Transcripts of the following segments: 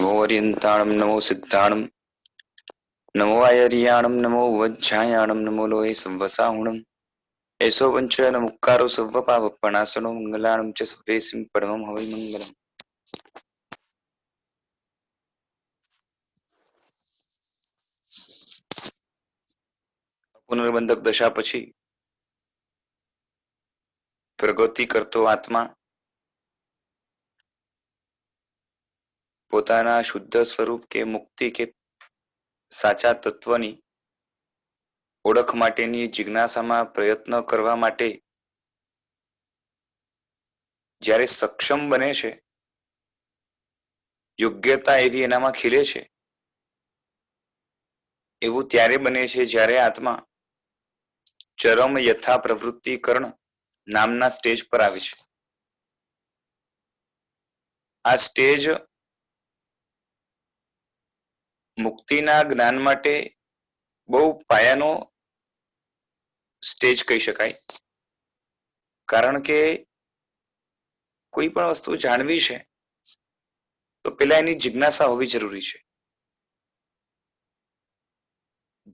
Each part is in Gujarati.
नमो अर्यन्ताणं नमो सिद्धाणं नमो आयर्याणं नमो वज्झायाणं नमो लोहे संवसाहुणं एषो पंच नमुक्कारो सर्वपापप्रणाशनो मंगलाणं च सर्वेसिं परमं हवै मंगलम्। પુનર્બંધક દશા પછી પ્રગતિ કરતો આત્મા પોતાના શુદ્ધ સ્વરૂપ કે મુક્તિ કે સાચા તત્વની ઓળખ માટેની જિજ્ઞાસામાં પ્રયત્ન કરવા માટે જ્યારે સક્ષમ બને છે, યોગ્યતા એવી એનામાં ખીલે છે, એવું ત્યારે બને છે જ્યારે આત્મા ચરમ યથા પ્રવૃત્તિકરણ નામના સ્ટેજ પર આવે છે। આ સ્ટેજ મુક્તિના જ્ઞાન માટે બહુ પાયાનો સ્ટેજ કહી શકાય, કારણ કે કોઈ પણ વસ્તુ જાણવી છે તો પેલા એની જિજ્ઞાસા હોવી જરૂરી છે।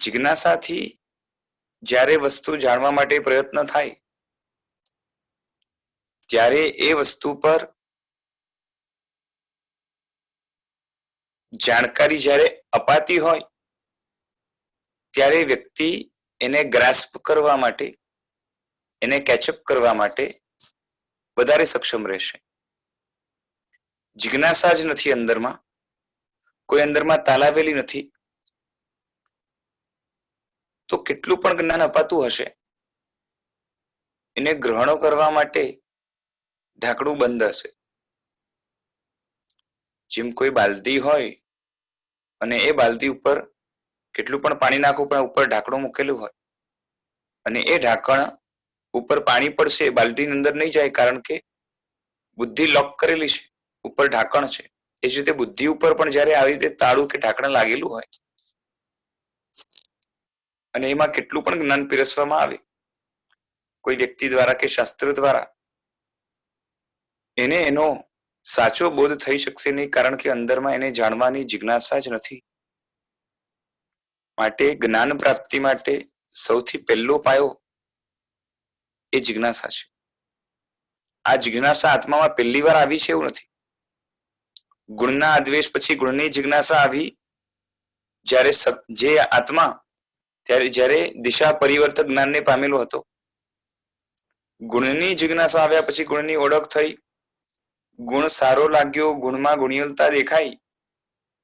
જિજ્ઞાસાથી જ્યારે વસ્તુ જાણવા માટે પ્રયત્ન થાય ત્યારે એ વસ્તુ પર જાણકારી જ્યારે અપાતી હોય ત્યારે વ્યક્તિ એને ગ્રાસ્પ કરવા માટે, એને કેચઅપ કરવા માટે વધારે સક્ષમ રહેશે। જિજ્ઞાસા જ નથી અંદરમાં, કોઈ અંદરમાં તાલાવેલી નથી, તો કેટલું પણ જ્ઞાન અપાતું હશે એને ગ્રહણો કરવા માટે ઢાંકણું બંધ હશે। જેમ કોઈ બાલદી હોય અને એ બાલદી ઉપર કેટલું પણ પાણી નાખવું પણ ઉપર ઢાંકણું મૂકેલું હોય અને એ ઢાંકણ ઉપર પાણી પડશે બાલદીની અંદર નહીં જાય, કારણ કે બુદ્ધિ લોક કરેલી છે, ઉપર ઢાંકણ છે। એ જ રીતે બુદ્ધિ ઉપર પણ જ્યારે આવી રીતે તાળું કે ઢાંકણ લાગેલું હોય અને એમાં કેટલું પણ જ્ઞાન પીરસવામાં આવે કોઈ વ્યક્તિ દ્વારા કે શાસ્ત્ર દ્વારા, એને એનો સાચો બોધ થઈ શકશે નહીં, કારણ કે અંદરમાં એને જાણવાની જિજ્ઞાસા જ નથી। માટે જ્ઞાન પ્રાપ્તિ માટે સૌથી પહેલો પાયો એ જિજ્ઞાસા છે। આ જિજ્ઞાસા આત્મામાં પહેલી વાર આવી છે એવું નથી। ગુણના આદ્વેષ પછી ગુણની જિજ્ઞાસા આવી જ્યારે જે આત્મા જ્યારે દિશા પરિવર્તક જ્ઞાનને પામેલો હતો, ગુણની જિજ્ઞાસા આવ્યા પછી ગુણની ઓળખ થઈ, ગુણ સારો લાગ્યો, ગુણમાં ગુણિયલતા દેખાઈ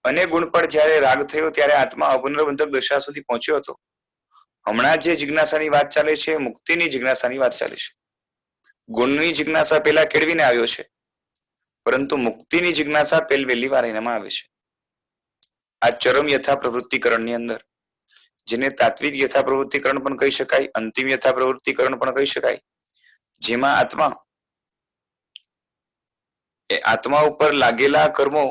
અને ગુણ પર જ્યારે રાગ થયો ત્યારે આત્મા અપુનર્બંધક દશા સુધી પહોંચ્યો હતો। હમણાં જે જિજ્ઞાસાની વાત ચાલે છે મુક્તિની જિજ્ઞાસાની વાત ચાલે છે। ગુણની જિજ્ઞાસા પેલા કેળવીને આવ્યો છે, પરંતુ મુક્તિની જિજ્ઞાસા વહેલી વાર એનામાં આવે છે। આ ચરમ યથા પ્રવૃત્તિકરણની અંદર, જેને તાત્વિક યથા પ્રવૃત્તિકરણ પણ કહી શકાય, અંતિમ યથા પ્રવૃત્તિકરણ પણ કહી શકાય, જેમાં આત્મા ઉપર લાગેલા કર્મો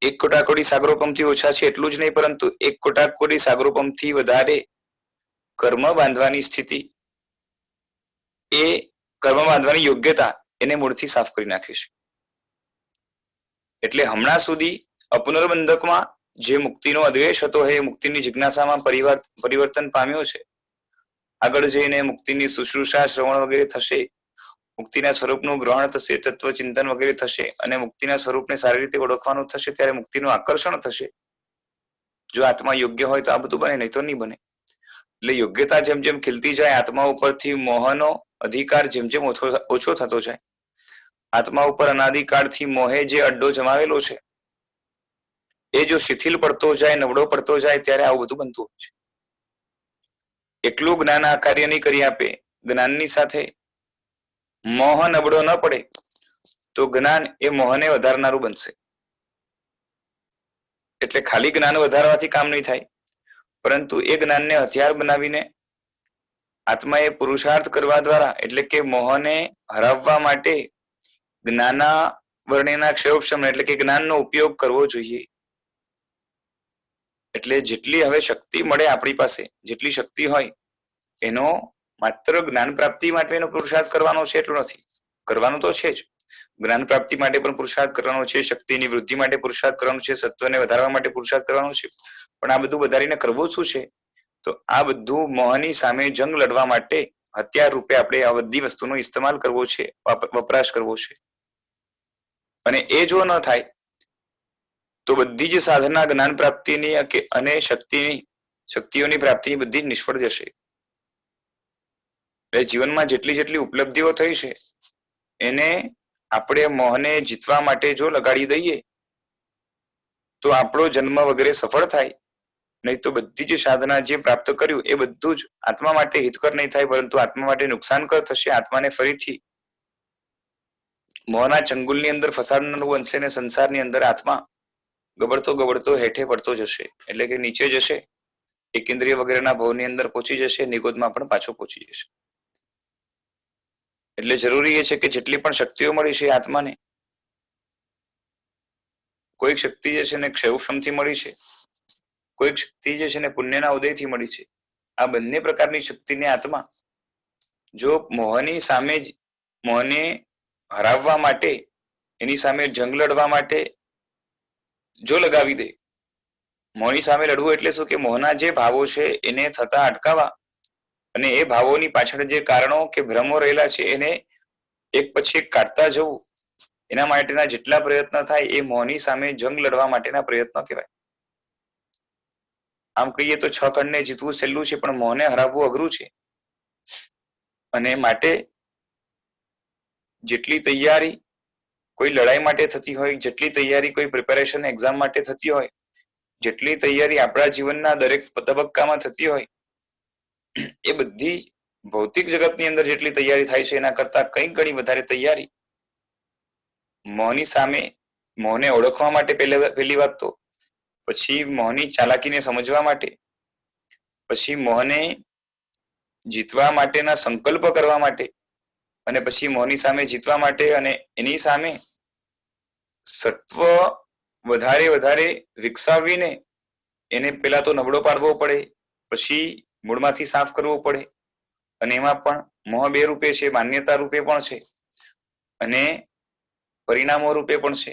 એક કોટાકોટી સાગરોપમથી ઓછા છે એટલું જ નહીં, પરંતુ એક કોટાકોટી સાગરોપમથી વધારે કર્મ બાંધવાની સ્થિતિ, એ કર્મ બાંધવાની યોગ્યતા એને મૂળથી સાફ કરી નાખે છે। એટલે હમણાં સુધી અપુનર્બંધકમાં જે મુક્તિનો અદ્વેષ હતો એ મુક્તિની જિજ્ઞાસામાં પરિવર્તન પામ્યો છે। આગળ જઈને મુક્તિની શુશ્રૂષા શ્રવણ વગેરે થશે, મુક્તિના સ્વરૂપનું ગ્રહણ થશે, તત્વચિંતન વગેરે થશે અને મુક્તિના સ્વરૂપને સારી રીતે ઓળખવાનું થશે, ત્યારે મુક્તિનું આકર્ષણ થશે। જો આત્મા યોગ્ય હોય તો આ બધું બને, નહીં તો નહીં બને। એટલે યોગ્યતા જેમ જેમ ખીલતી જાય, આત્મા ઉપરથી મોહનો અધિકાર જેમ જેમ ઓછો થતો જાય, આત્મા ઉપર અનાદિકાળથી મોહે જે અડ્ડો જમાવેલો છે એ જો શિથિલ પડતો જાય, નબળો પડતો જાય, ત્યારે આવું બધું બનતું હોય છે। એકલું જ્ઞાન આ કાર્ય નહીં કરી આપે, જ્ઞાનની સાથે મોહ નબળો ન પડે તો જ્ઞાન એ મોહને વધારનારું બનશે। એટલે ખાલી જ્ઞાન વધારવાથી કામ નહીં થાય, પરંતુ એ જ્ઞાનને હથિયાર બનાવીને આત્માએ પુરુષાર્થ કરવા દ્વારા, એટલે કે મોહને હરાવવા માટે જ્ઞાના વર્ણેના ક્ષયોપશમ એટલે કે જ્ઞાનનો ઉપયોગ કરવો જોઈએ। એટલે જેટલી હવે શક્તિ મળે આપણી પાસે, જેટલી શક્તિ હોય એનો માત્ર જ્ઞાન પ્રાપ્તિ માટેનો પુરુષાર્થ કરવાનો છે એટલું નથી, કરવાનું તો છે જ, જ્ઞાન પ્રાપ્તિ માટે પણ પુરુષાર્થ કરવાનો છે, શક્તિની વૃદ્ધિ માટે પુરુષાર્થ કરવાનો છે, સત્વને વધારવા માટે પુરુષાર્થ કરવાનો છે. પણ આ બધું વધારીને કરવું શું છે? તો આ બધું મોહની સામે જંગ લડવા માટે હથિયાર રૂપે આપણે આ બધી વસ્તુનો ઇસ્તેમાલ કરવો છે, વપરાશ કરવો છે. અને એ જો ન થાય તો બધી જ સાધના જ્ઞાન પ્રાપ્તિની અને શક્તિઓની પ્રાપ્તિની બધી જ નિષ્ફળ જશે. એટલે જીવનમાં જેટલી જેટલી ઉપલબ્ધિઓ થઈ છે એને આપણે મોહને જીતવા માટે જો લગાડી દઈએ તો આપણો જન્મ વગેરે સફળ થાય. નહીં તો બધી જ સાધના જે પ્રાપ્ત કર્યું એ બધું જ આત્મા માટે હિતકર નહીં થાય, પરંતુ આત્મા માટે નુકસાનકર થશે. આત્માને ફરીથી મોહના ચંગુલની અંદર ફસાડનારું બનશે ને સંસારની અંદર આત્મા ગબડતો હેઠે પડતો જશે, એટલે કે નીચે જશે, એકેન્દ્રિય વગેરેના ભાવની અંદર પહોંચી જશે, નિગોદમાં પણ પાછો પહોંચી જશે. એટલે જરૂરી એ છે કે જેટલી પણ શક્તિઓ મળી છે આત્માને, કોઈક શક્તિ જે છે ને ક્ષયક્ષમથી મળી છે, કોઈક શક્તિ જે છે ને પુણ્યના ઉદયથી મળી છે. આ બંને પ્રકારની શક્તિને આત્મા જો મોહને હરાવવા માટે, એની સામે જંગ લડવા માટે જો લગાવી દે. મોહની સામે લડવું એટલે શું કે મોહના જે ભાવો છે એને થતા અટકાવવા અને એ ભાવોની પાછળ જે કારણો કે ભ્રમો રહેલા છે એને એક પછી એક કાઢતા જવું. એના માટેના જેટલા પ્રયત્ન થાય એ મોહની સામે જંગ લડવા માટેના પ્રયત્નો કહેવાય. આમ કહીએ તો 6 ખંડને જીતવું સહેલું છે, પણ મોહને હરાવવું અઘરું છે. અને માટે જેટલી તૈયારી કોઈ લડાઈ માટે થતી હોય, જેટલી તૈયારી કોઈ પ્રિપેરેશન એક્ઝામ માટે થતી હોય, જેટલી તૈયારી આપણા જીવનના દરેક તબક્કામાં થતી હોય, એ બધી ભૌતિક જગતની અંદર જેટલી તૈયારી થાય છે એના કરતા કંઈક ઘણી વધારે તૈયારી મોહની સામે, મોહને ઓળખવા માટે પહેલી વાત તો, પછી મોહની ચાલાકીને સમજવા માટે, પછી મોહને જીતવા માટેના સંકલ્પ કરવા માટે, અને પછી મોહની સામે જીતવા માટે અને એની સામે સત્વ વધારે વિકસાવીને એને પેલા તો નબળો પાડવો પડે, પછી મૂળમાંથી સાફ કરવો પડે. અને એમાં પણ મોહ 2 રૂપે છે, માન્યતા રૂપે પણ છે અને પરિણામો રૂપે પણ છે.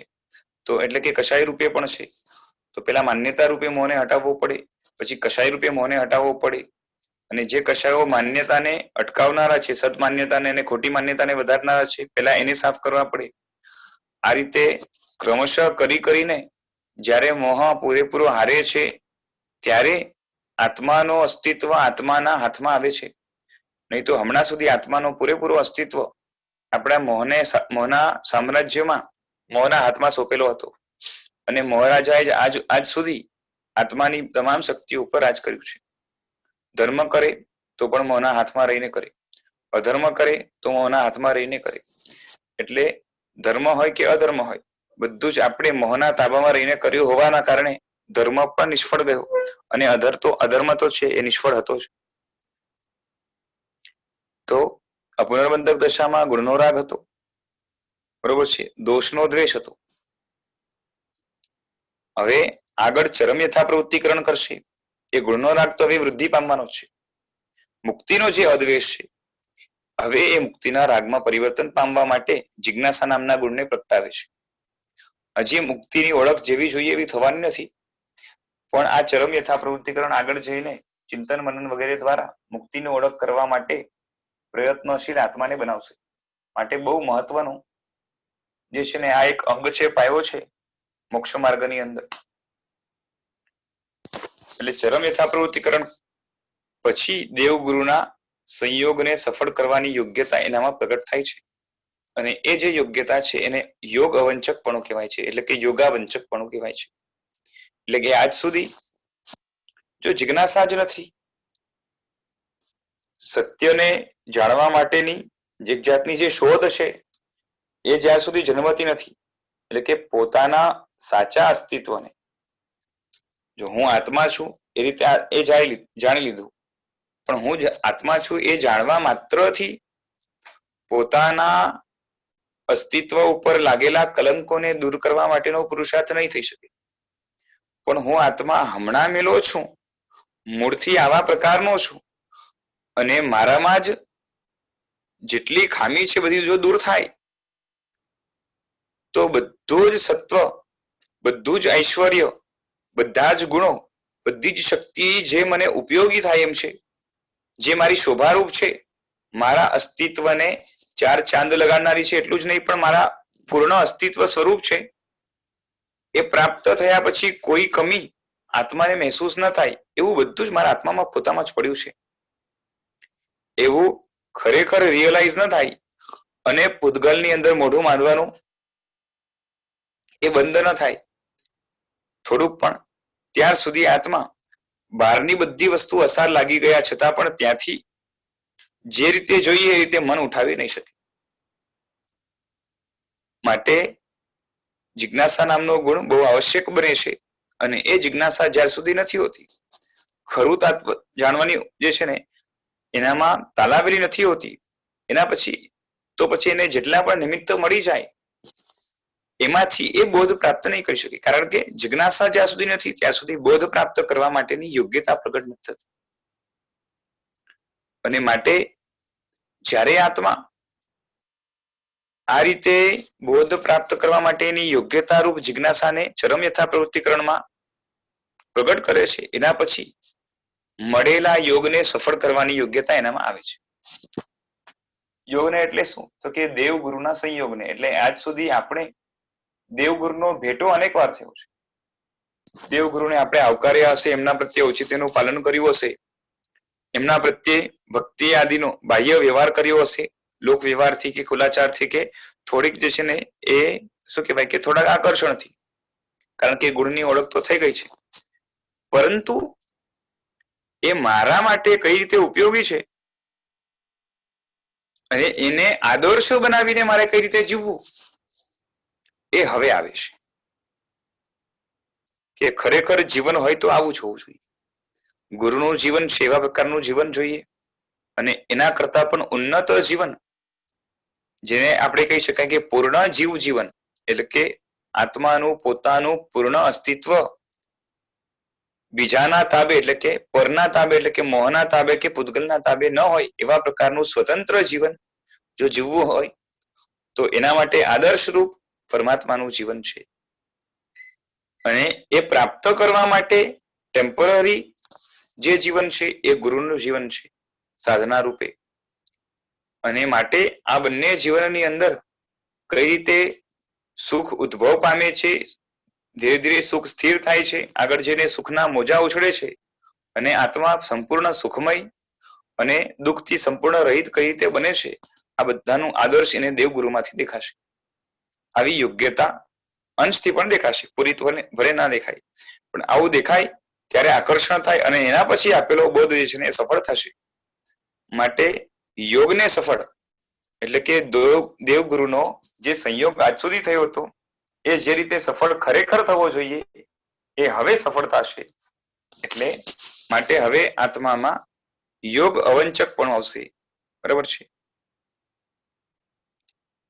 તો એટલે કે કશાય રૂપે પણ છે. તો પેલા માન્યતા રૂપે મોહને હટાવવો પડે, પછી કશાય રૂપે મોહને હટાવવો પડે. અને જે કશાયો માન્યતાને અટકાવનારા છે, સદમાન્યતાને અને ખોટી માન્યતાને વધારનારા છે, પેલા એને સાફ કરવા પડે. આ રીતે ક્રમશઃ કરીને જ્યારે મોહ પૂરેપૂરો હારે છે ત્યારે આત્માનો અસ્તિત્વ આત્માના હાથમાં આવે છે. નહીં તો હમણાં સુધી આત્માનું પૂરેપૂરું અસ્તિત્વ આપણા મોહના સામ્રાજ્યમાં, મોહના હાથમાં સોંપેલો હતો. અને મહારાજાએ આજ સુધી આત્માની તમામ શક્તિઓ ઉપર રાજ કર્યું છે. ધર્મ કરે તો પણ મોહના હાથમાં રહીને કરે, અધર્મ કરે તો મોહના હાથમાં રહીને કરે. એટલે ધર્મ હોય કે અધર્મ હોય, બધું જ આપણે મોહના તાબામાં રહીને કર્યું હોવાના કારણે ધર્મ પણ નિષ્ફળ ગયો અને અધર્મ તો છે એ નિષ્ફળ હતો જ. તો અપુનર્બંધક દશામાં ગુણનો રાગ હતો, બરોબર છે, દોષનો દ્વેષ હતો. હવે આગળ ચરમ યથા પ્રવૃત્તિકરણ કરશે. એ ગુણનો રાગ તો હવે વૃદ્ધિ પામવાનો છે. મુક્તિનો જે અદ્વેષ છે, હવે એ મુક્તિના રાગમાં પરિવર્તન પામવા માટે જિજ્ઞાસા નામના ગુણને પ્રગટાવે છે. હજી મુક્તિની ઓળખ જેવી જોઈએ એવી થવાની નથી, પણ આ ચરમ યથા પ્રવૃત્તિકરણ આગળ જઈને ચિંતન મનન વગેરે દ્વારા મુક્તિની ઓળખ કરવા માટે પ્રયત્નશીલ આત્માને બનાવશે. માટે બહુ મહત્વનું જે છે ને આ એક અંગ છે, પાયો છે મોક્ષ માર્ગની અંદર. એટલે ચરમ યથા પ્રવૃત્તિકરણ પછી દેવગુરુના સંયોગને સફળ કરવાની યોગ્યતા એનામાં પ્રગટ થાય છે. અને એ જે યોગ્યતા છે એને યોગ અવંચકપણું કહેવાય છે, એટલે કે યોગાવંચકપણું કહેવાય છે. એટલે કે આજ સુધી જો જિજ્ઞાસા જ નથી, સત્યને જાણવા માટેની એક જાતની જે શોધ છે એ જ્યાં સુધી જન્મતી નથી, એટલે કે પોતાના સાચા અસ્તિત્વને, જો હું આત્મા છું એ રીતે એ જાણી લીધું, પણ હું જ આત્મા છું એ જાણવા માત્રથી પોતાના અસ્તિત્વ ઉપર લાગેલા કલંકોને દૂર કરવા માટેનો પુરુષાર્થ નહીં થઈ શકે. પણ હું આત્મા હમણાં મેલો છું, મૂળથી આવા પ્રકારનો છું, અને મારામાં જ જેટલી ખામી છે બધી જો દૂર થાય તો બધું જ સત્વ, બધું જ ઐશ્વર્ય, બધા જ ગુણો, બધી જ શક્તિ જે મને ઉપયોગી થાય એમ છે, જે મારી શોભારૂપ છે, મારા અસ્તિત્વને ચાર ચાંદ લગાડનારી છે એટલું જ નહીં પણ મારા પૂર્ણ અસ્તિત્વ સ્વરૂપ છે, એ પ્રાપ્ત થયા પછી કોઈ કમી આત્માને મહેસૂસ ન થાય એવું બધું જ મારા આત્મામાં પોતામાં જ પડ્યું છે એવું ખરેખર રિયલાઇઝ ન થાય અને પૂતગલની અંદર મોઢું માંડવાનું એ બંધ ન થાય થોડુંક પણ, ત્યાર સુધી આત્મા બહારની બધી વસ્તુ અસાર લાગી ગયા છતાં પણ ત્યાંથી જે રીતે જોઈએ એ રીતે મન ઉઠાવી નહીં શકે. માટે જિજ્ઞાસા નામનો ગુણ બહુ આવશ્યક બને છે અને એ જિજ્ઞાસા જ્યાર સુધી નથી હોતી, ખરું તત્વ જાણવાની જે છે ને એનામાં તાલાવેલી નથી હોતી, એના પછી એને જેટલા પણ નિમિત્ત મળી જાય એમાંથી એ બોધ પ્રાપ્ત નહીં કરી શકે. કારણ કે જિજ્ઞાસા જ્યાં સુધી નથી ત્યાં સુધી બોધ પ્રાપ્ત કરવા માટેની યોગ્યતા પ્રગટ નથી થતી. અને માટે જ્યારે આત્મા આ રીતે બોધ પ્રાપ્ત કરવા માટેની યોગ્યતા રૂપ જિજ્ઞાસાને ચરમ યથા પ્રવૃત્તિકરણમાં પ્રગટ કરે છે, એના પછી મળેલા યોગને સફળ કરવાની યોગ્યતા એનામાં આવે છે. યોગને એટલે શું? તો કે દેવ ગુરુના સંયોગને. એટલે આજ સુધી આપણે દેવગુરુનો ભેટો અનેક વાર થયો છે. દેવગુરુને આપણે આવકાર્યા હશે, એમના પ્રત્યે ઔચિત્યનું પાલન કર્યું હશે, એમના પ્રત્યે ભક્તિ આદિનો બાહ્ય વ્યવહાર કર્યો હશે, લોક વ્યવહારથી કે કુલાચારથી કે થોડીક જે છે ને એ શું કહેવાય કે થોડાક આકર્ષણથી, કારણ કે ગુણની ઓળખ તો થઈ ગઈ છે. પરંતુ એ મારા માટે કઈ રીતે ઉપયોગી છે અને એને આદર્શ બનાવીને મારે કઈ રીતે જીવવું એ હવે આવે છે. કે ખરેખર જીવન હોય તો આવું જ હોવું જોઈએ. ગુરુનું જીવન છે એવા પ્રકારનું જીવન જોઈએ અને એના કરતા પણ ઉન્નત જીવન, જેને આપણે કહી શકાય કે પૂર્ણ જીવન, એટલે કે આત્માનું પોતાનું પૂર્ણ અસ્તિત્વ બીજાના તાબે એટલે કે પરના તાબે એટલે કે મોહના તાબે કે પૂતગલના તાબે ન હોય એવા પ્રકારનું સ્વતંત્ર જીવન જો જીવવું હોય તો એના માટે આદર્શ રૂપ પરમાત્માનું જીવન છે. અને એ પ્રાપ્ત કરવા માટે ટેમ્પરરી જે જીવન છે એ ગુરુનું જીવન છે સાધના રૂપે. અને માટે આ બંને જીવનની અંદર કઈ રીતે સુખ ઉદ્ભવ પામે છે, ધીરે ધીરે સુખ સ્થિર થાય છે, આગળ જઈને સુખના મોજા ઉછળે છે અને આત્મા સંપૂર્ણ સુખમય અને દુઃખથી સંપૂર્ણ રહિત કઈ રીતે બને છે, આ બધાનું આદર્શ એને દેવગુરુમાંથી દેખાશે. આવી યોગ્યતા અંશથી પણ દેખાશે, પૂરી ભરે ના દેખાય, પણ આવું દેખાય ત્યારે આકર્ષણ થાય અને એના પછી આપેલો બોધ જે છે ને એ સફળ થશે. માટે યોગને સફળ એટલે કે દેવગુરુનો જે સંયોગ આજ સુધી થયો હતો એ જે રીતે સફળ ખરેખર થવો જોઈએ એ હવે સફળ થશે. એટલે માટે હવે આત્મામાં યોગ અવંચક પણ આવશે. બરાબર છે?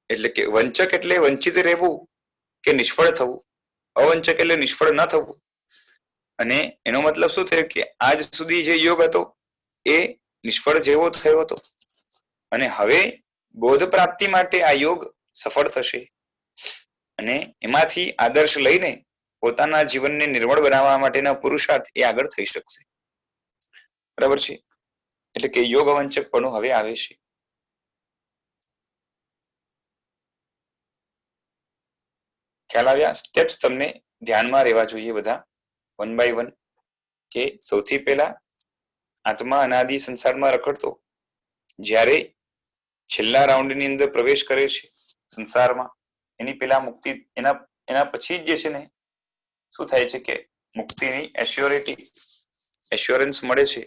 એટલે કે વંચક એટલે વંચિત રહેવું કે નિષ્ફળ થવું, અવંચક એટલે નિષ્ફળ ન થવું. અને એનો મતલબ શું થયો કે આજ સુધી જે યોગ હતો એ નિષ્ફળ જેવો થયો હતો અને હવે બોધ પ્રાપ્તિ માટે આ યોગ સફળ થશે અને એમાંથી આદર્શ લઈને પોતાના જીવનને નિર્મળ બનાવવા માટેના પુરુષાર્થ એ આગળ થઈ શકશે. બરાબર છે? એટલે કે યોગ અવંચક પણ હવે આવે છે. ખ્યાલ આવ્યા? સ્ટેપ્સ તમને ધ્યાનમાં રહેવા જોઈએ બધા, વન બાય વન. કે સૌથી પહેલા આત્મા અનાદિ સંસારમાં રખડતો જ્યારે છેલ્લા રાઉન્ડની અંદર પ્રવેશ કરે છે સંસારમાં, એની પેલા મુક્તિ એના પછી જ જે છે ને શું થાય છે કે મુક્તિની એશ્યોરન્સ મળે છે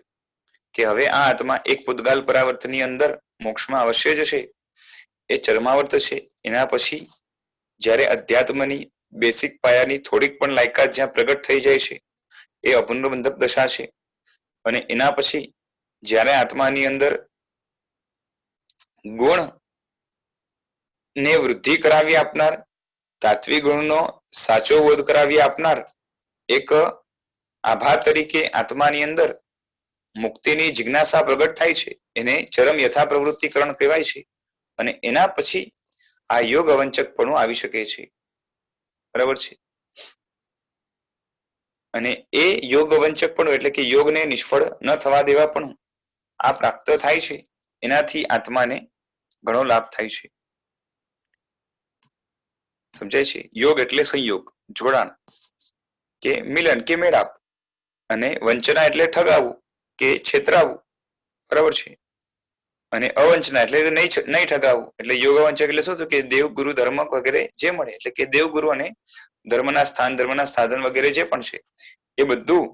કે હવે આ આત્મા એક પૂતગાલ પરાવર્તનની અંદર મોક્ષમાં અવશ્ય જશે. એ ચરમાવર્ત છે. એના પછી જ્યારે અધ્યાત્મની બેસિક પાયાની થોડીક પણ લાયકાત જ્યાં પ્રગટ થઈ જાય છે એ અપુનર્બંધક દશા છે. અને એના પછી જ્યારે આત્માની અંદર ગુણ ને વૃદ્ધિ કરાવી આપનાર, તાત્વિક ગુણનો સાચો બોધ કરાવી આપનાર એક આભા તરીકે આત્માની અંદર મુક્તિની જિજ્ઞાસા પ્રગટ થાય છે, એને ચરમ યથા પ્રવૃત્તિકરણ કહેવાય છે. અને એના પછી આ યોગ અવંચકપણું આવી શકે છે. બરાબર છે. અને એ યોગ વંચક પણ એટલે કે યોગને નિષ્ફળ ન થવા દેવા પણ આ પ્રાપ્ત થાય છે. એનાથી આત્માને ઘણો લાભ થાય છે. સમજાય છે? યોગ એટલે સંયોગ, જોડાણ કે મિલન કે મેળાપ, અને વંચના એટલે ઠગાવવું કે છેતરાવું. બરાબર છે. અને અવંચના એટલે નહીં ઠગાવવું. એટલે યોગ વંચક એટલે શું કે દેવ ગુરુ ધર્મ વગેરે જે મળે એટલે કે દેવ ગુરુ અને ધર્મના સ્થાન ધર્મના સાધન વગેરે જે પણ છે એ બધું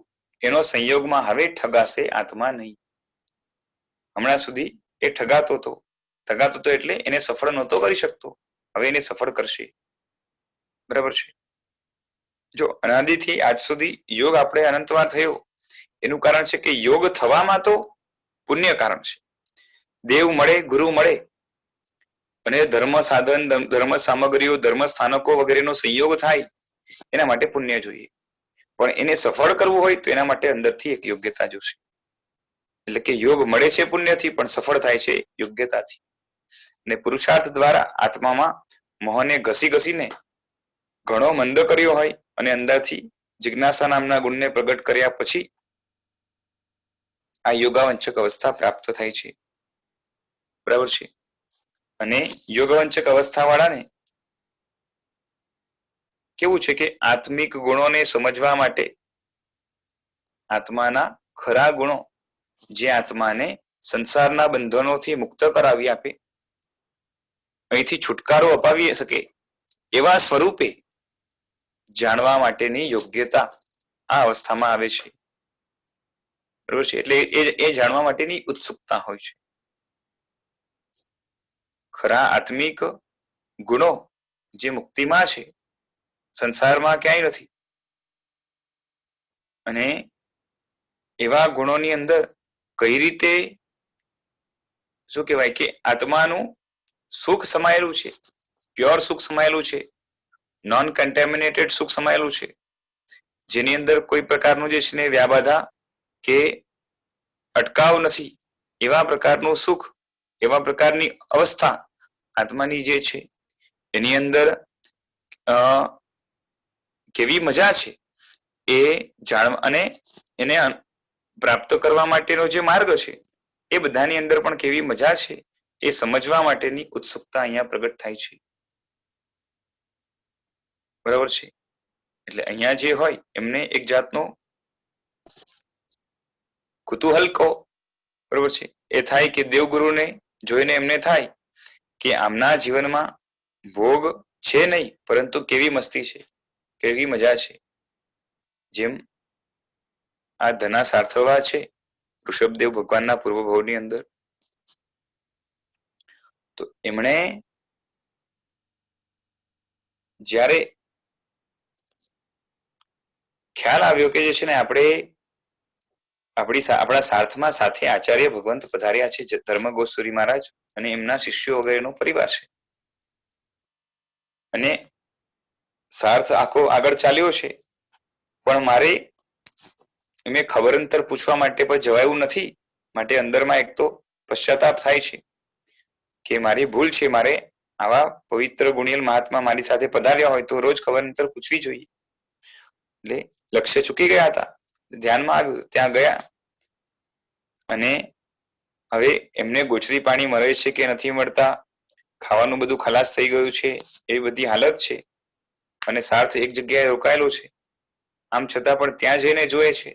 એનો સંયોગમાં હવે ઠગાશે આત્મા નહીં. હમણાં સુધી એ ઠગાતો હતો એટલે એને સફળ નહોતો કરી શકતો, હવે એને સફળ કરશે. બરાબર છે. જો અનાદિથી આજ સુધી યોગ આપણે અનંતવાર થયો એનું કારણ છે કે યોગ થવામાં તો પુણ્ય કારણ છે. દેવ મળે, ગુરુ મળે અને ધર્મ સાધન, ધર્મ સામગ્રીઓ, ધર્મ સ્થાનકો વગેરેનો સંયોગ થાય એના માટે પુણ્ય જોઈએ. પણ એને સફળ કરવું હોય તો એના માટે અંદરથી એક યોગ્યતા જોશે. એટલે કે યોગ મળે છે પુણ્યથી, પણ સફળ થાય છે યોગ્યતાથી. અને પુરુષાર્થ દ્વારા આત્મામાં મોહને ઘસી ઘસીને ઘણો મંદ કર્યો હોય અને અંદરથી જિજ્ઞાસા નામના ગુણને પ્રગટ કર્યા પછી આ યોગાવંચક અવસ્થા પ્રાપ્ત થાય છે. બરાબર છે. અને યોગવંચક અવસ્થા વાળાને કેવું છે કે આત્મિક ગુણોને સમજવા માટે આત્માના ખરા ગુણો જે આત્માને સંસારના બંધનોથી મુક્ત કરાવી આપે, અહીંથી છુટકારો અપાવી શકે એવા સ્વરૂપે જાણવા માટેની યોગ્યતા આ અવસ્થામાં આવે છે. બરાબર છે. એટલે એ જાણવા માટેની ઉત્સુકતા હોય છે. ખરા આત્મિક ગુણો જે મુક્તિમાં છે, સંસારમાં ક્યાંય નથી. અને એવા ગુણોની અંદર કઈ રીતે શું કહેવાય કે આત્માનું સુખ સમાયેલું છે, પ્યોર સુખ સમાયેલું છે, નોન કન્ટેમિનેટેડ સુખ સમાયેલું છે, જેની અંદર કોઈ પ્રકારનું જે છે ને વ્યાબાધા કે અટકાવ નથી, એવા પ્રકારનું સુખ, એવા પ્રકારની અવસ્થા આત્માની જે છે એની અંદર કેવી મજા છે એ જાણવા અને એને પ્રાપ્ત કરવા માટેનો જે માર્ગ છે એ બધાની અંદર પણ કેવી મજા છે એ સમજવા માટેની ઉત્સુકતા અહીંયા પ્રગટ થાય છે. બરાબર છે. એટલે અહીંયા જે હોય એમને એક જાતનો કુતૂહલ કહો, બરોબર છે, એ થાય કે દેવગુરુને જોઈને એમને થાય કે આમના જીવનમાં ભોગ છે નહીં, પરંતુ કેવી મસ્તી છે, કેવી મજા છે. જેમ આ ધના સાર્થવા છે ઋષભદેવ ભગવાનના પૂર્વ ભાવની અંદર, તો એમણે જ્યારે ખ્યાલ આવ્યો કે જે છે ને આપણા સાથમાં સાથે આચાર્ય ભગવંત પધાર્યા છે, ધર્મ ગોસ્વામી મહારાજ અને એમના શિષ્યો વગેરેનો પરિવાર છે, અને સાર્થ આખો આગળ ચાલ્યો છે, પણ મારે એમને ખબર અંતર પૂછવા માટે પણ જવાયું નથી. માટે અંદરમાં એક તો પશ્ચાતાપ થાય છે કે મારી ભૂલ છે, મારે આવા પવિત્ર ગુણિયલ મહાત્મા મારી સાથે પધાર્યા હોય તો રોજ ખબર અંતર પૂછવી જોઈએ. એટલે લક્ષ્ય ચૂકી ગયા હતા, ધ્યાનમાં આવ્યું, ત્યાં ગયા અને હવે એમને ગોચરી પાણી મળે છે કે નથી મળતા, ખાવાનું બધું ખલાસ થઈ ગયું છે, એવી બધી હાલત છે, અને સાર્થ એક જગ્યાએ રોકાયેલો છે. આમ છતાં પણ ત્યાં જઈને જોયે છે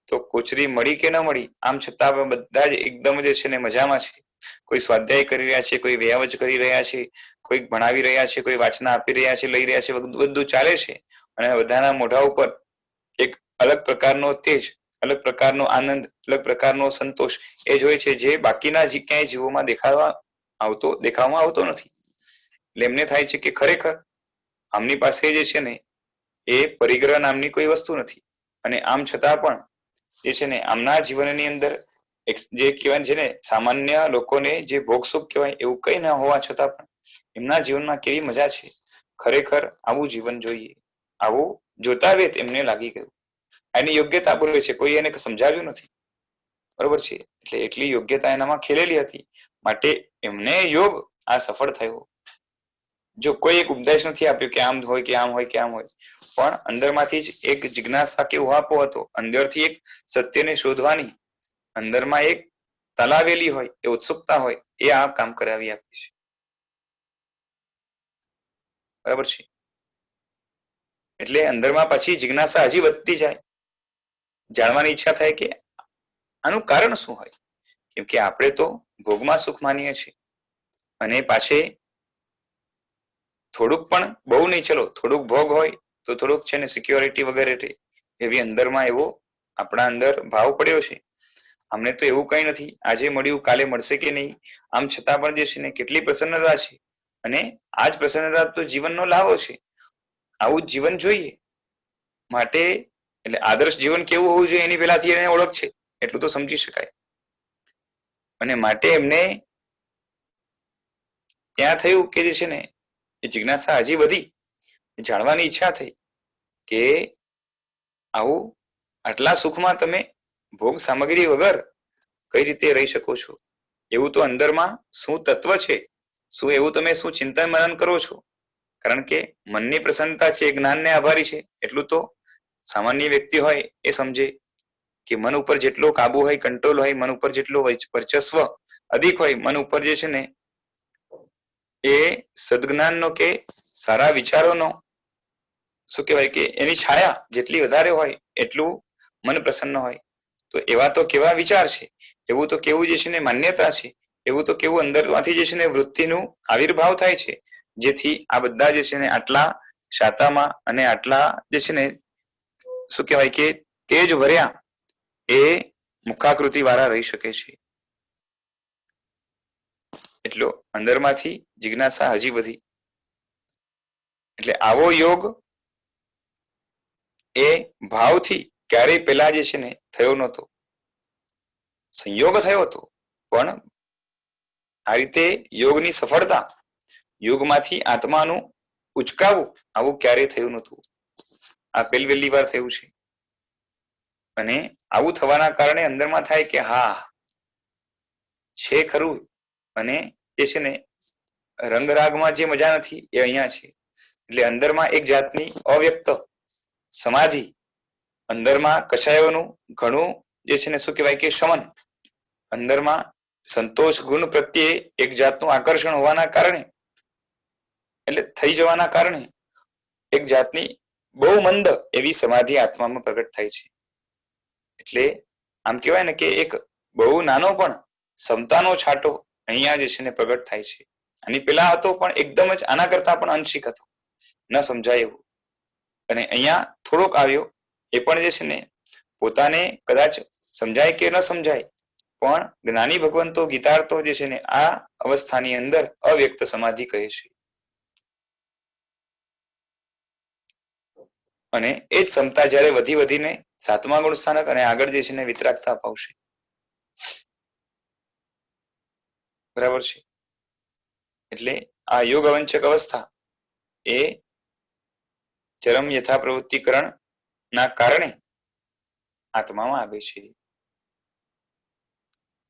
તો કોચરી મળી કે ન મળી, આમ છતાં બધા જ એકદમ જે છે ને મજામાં છે. કોઈ સ્વાધ્યાય કરી રહ્યા છે, કોઈ વ્યાવચ કરી રહ્યા છે, કોઈ ભણાવી રહ્યા છે, કોઈ વાચના આપી રહ્યા છે, લઈ રહ્યા છે, બધું ચાલે છે. અને બધાના મોઢા ઉપર એક અલગ પ્રકારનો તેજ, અલગ પ્રકારનો આનંદ, અલગ પ્રકારનો સંતોષ એ જ હોય છે, જે બાકીના ક્યાંય જીવોમાં દેખાવામાં આવતો નથી. એટલે એમને થાય છે કે ખરેખર આમની પાસે જે છે ને એ પરિગ્રહ નામની કોઈ વસ્તુ નથી, અને આમ છતાં પણ જે છે ને આમના જીવનની અંદર જે કહેવાય છે ને સામાન્ય લોકોને જે ભોગ સુખ કહેવાય એવું કઈ ના હોવા છતાં પણ એમના જીવનમાં કેવી મજા છે, ખરેખર આવું જીવન જોઈએ, આવું જોતા વેત એમને લાગી ગયું. એની યોગ્યતા બોલે છે, કોઈ એને સમજાવ્યું નથી. બરોબર છે. એટલે એટલી યોગ્યતા એનામાં ખીલેલી હતી, માટે એમને યોગ આ સફળ થયો. જો કોઈ એક ઉપદેશ નથી આપ્યો કે આમ હોય કે આમ હોય કે આમ હોય, પણ અંદરમાંથી જ એક જિજ્ઞાસા કે ઉહાપો હતો, અંદરથી એક સત્યને શોધવાની અંદરમાં એક તલાવેલી હોય, એ ઉત્સુકતા હોય, એ આ કામ કરાવી આપે છે. બરાબર છે. એટલે અંદરમાં પછી જિજ્ઞાસા હજી વધતી જાય, જાણવાની ઈચ્છા થાય કે આનું કારણ શું હોય. કેમ કે આપણે તો ભોગમાં સુખ માનીએ છીએ, અને પાછે થોડુંક પણ બહુ નહીં, ચલો થોડુંક ભોગ હોય તો થોડુંક છે ને સિક્યોરિટી વગેરે એવી અંદરમાં એવો આપણા અંદર ભાવ પડ્યો છે. અમને તો એવું કઈ નથી, આજે મળ્યું કાલે મળશે કે નહીં, આમ છતાં પણ જે છે ને કેટલી પ્રસન્નતા છે, અને આ જ પ્રસન્નતા તો જીવનનો લાવો છે. આવું જ જીવન જોઈએ. માટે એટલે આદર્શ જીવન કેવું હોવું જોઈએ એની પહેલાથી એને ઓળખ છે, એટલું તો સમજી શકાય. અને માટે એમને ત્યાં થયું કે જે છે ને એ જિજ્ઞાસા હજી વધી, જાણવાની ઈચ્છા થઈ કે આવું આટલા સુખમાં તમે ભોગ સામગ્રી વગર કઈ રીતે રહી શકો છો. એવું તો અંદરમાં શું તત્વ છે, શું એવું તમે શું ચિંતન મનન કરો છો. કારણ કે મનની પ્રસન્નતા છે, જ્ઞાનને આભારી છે. એટલું તો સામાન્ય વ્યક્તિ હોય એ સમજે કે મન ઉપર જેટલો કાબુ હોય, કંટ્રોલ હોય, મન ઉપર જેટલો વર્ચસ્વ અધિક હોય, મન ઉપર જે છે ને એ સદજ્ઞાનનો કે સારા વિચારોનો શું કહેવાય કે એની છાયા જેટલી વધારે હોય એટલું મન પ્રસન્ન હોય. તો એવા તો કેવા વિચાર છે, એવું તો કેવું જે છે ને માન્યતા છે, એવું તો કેવું અંદરમાંથી જે છે ને વૃત્તિનું આવિર્ભાવ થાય છે, જેથી આ બધા જે છે ને આટલા શાતામાં અને આટલા જે છે ને શું કહેવાય કે તેજ ભર્યા એ મુખાકૃતિ વાળા રહી શકે છે. એટલો અંદરમાંથી જિજ્ઞાસા હજી વધી. એટલે આવો યોગ એ ભાવથી ક્યારેય પેલા જે છે ને થયો નહોતો. સંયોગ થયો હતો, પણ આ રીતે યોગની સફળતા, યોગમાંથી આત્માનું ઉચકાવું, આવું ક્યારેય થયું નહોતું. આ પહેલી વાર થયું છે. અને આવું થવાના કારણે અંદરમાં થાય કે હા છે ખરું, અને એ છે ને રંગરાગમાં જે મજા નથી એ અહીંયા છે. એટલે અંદરમાં એક જાતની અવ્યક્ત સમાધિ, અંદરમાં કશાયોનું ઘણું જે છે ને શું કહેવાય કે શમન, અંદરમાં સંતોષ ગુણ પ્રત્યે એક જાતનું આકર્ષણ હોવાના કારણે, એટલે થઈ જવાના કારણે એક જાતની બહુ મંદ એવી સમાધિ આત્મામાં પ્રગટ થાય છે. એટલે આમ કહેવાય ને કે એક બહુ નાનો પણ સમતાનો છાંટો અહીંયા જે છે ને પ્રગટ થાય છે. અને પેલા હતો પણ એકદમ જ આના કરતા પણ આંશિક હતો, ન સમજાય એવું. અને અહીંયા થોડોક આવ્યો, એ પણ જે છે ને પોતાને કદાચ સમજાય કે ન સમજાય, પણ જ્ઞાની ભગવંતો ગીતાર્થો જે છે ને આ અવસ્થાની અંદર અવ્યક્ત સમાધિ કહે છે. અને એ જ ક્ષમતા જયારે વધી વધીને સાતમા ગુણ સ્થાનક અને આગળ જે છે ને વિતરાગતા અપાવશે. બરાબર છે. એટલે આ યોગ અવંચક અવસ્થા એ ચરમ યથા પ્રવૃત્તિકરણ ના કારણે આત્મામાં આવે છે.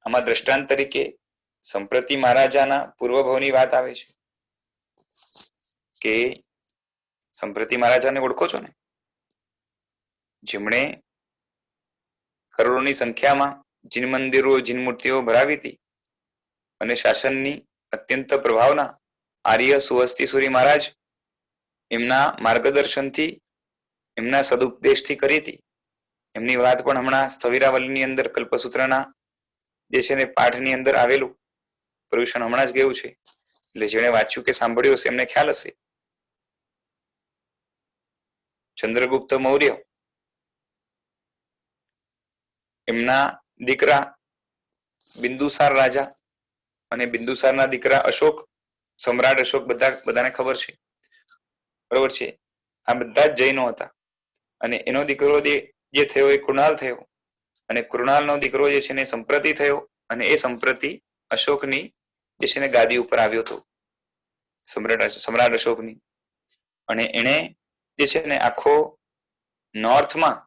આમાં દ્રષ્ટાંત તરીકે સંપ્રતિ મહારાજાના પૂર્વભવની વાત આવે છે કે સંપ્રતિ મહારાજાને ઓળખો છો ને, જેમણે કરોડોની સંખ્યામાં જીન મંદિરો, જીન મૂર્તિઓ ભરાવી હતી, અને શાસનની અત્યંત પ્રભાવના આર્ય સુહસ્તીસુરી મહારાજ એમના માર્ગદર્શનથી, એમના સદુપદેશથી કરી હતી. એમની વાત પણ હમણાં સ્થવિરાવલીની અંદર કલ્પસૂત્રના જે છે ને પાઠની અંદર આવેલું પ્રદૂષણ હમણાં જ ગયું છે. એટલે જેણે વાંચ્યું કે સાંભળ્યું હશે એમને ખ્યાલ હશે. ચંદ્રગુપ્ત મૌર્ય એમના દીકરા બિંદુસાર રાજા અને બિંદુસારના દીકરા અશોક, સમ્રાટ અશોક, બધાને ખબર છે. બરોબર છે. આ બધા જ જૈનો હતા. અને એનો દીકરો જે થયો એ કૃણાલ થયો, અને કૃણાલનો દીકરો જે છે ને સંપ્રતિ થયો, અને એ સંપ્રતિ અશોકની જે છે ને ગાદી ઉપર આવ્યો હતો, સમ્રાટ અશોકની. અને એને જે છે ને આખો નોર્થમાં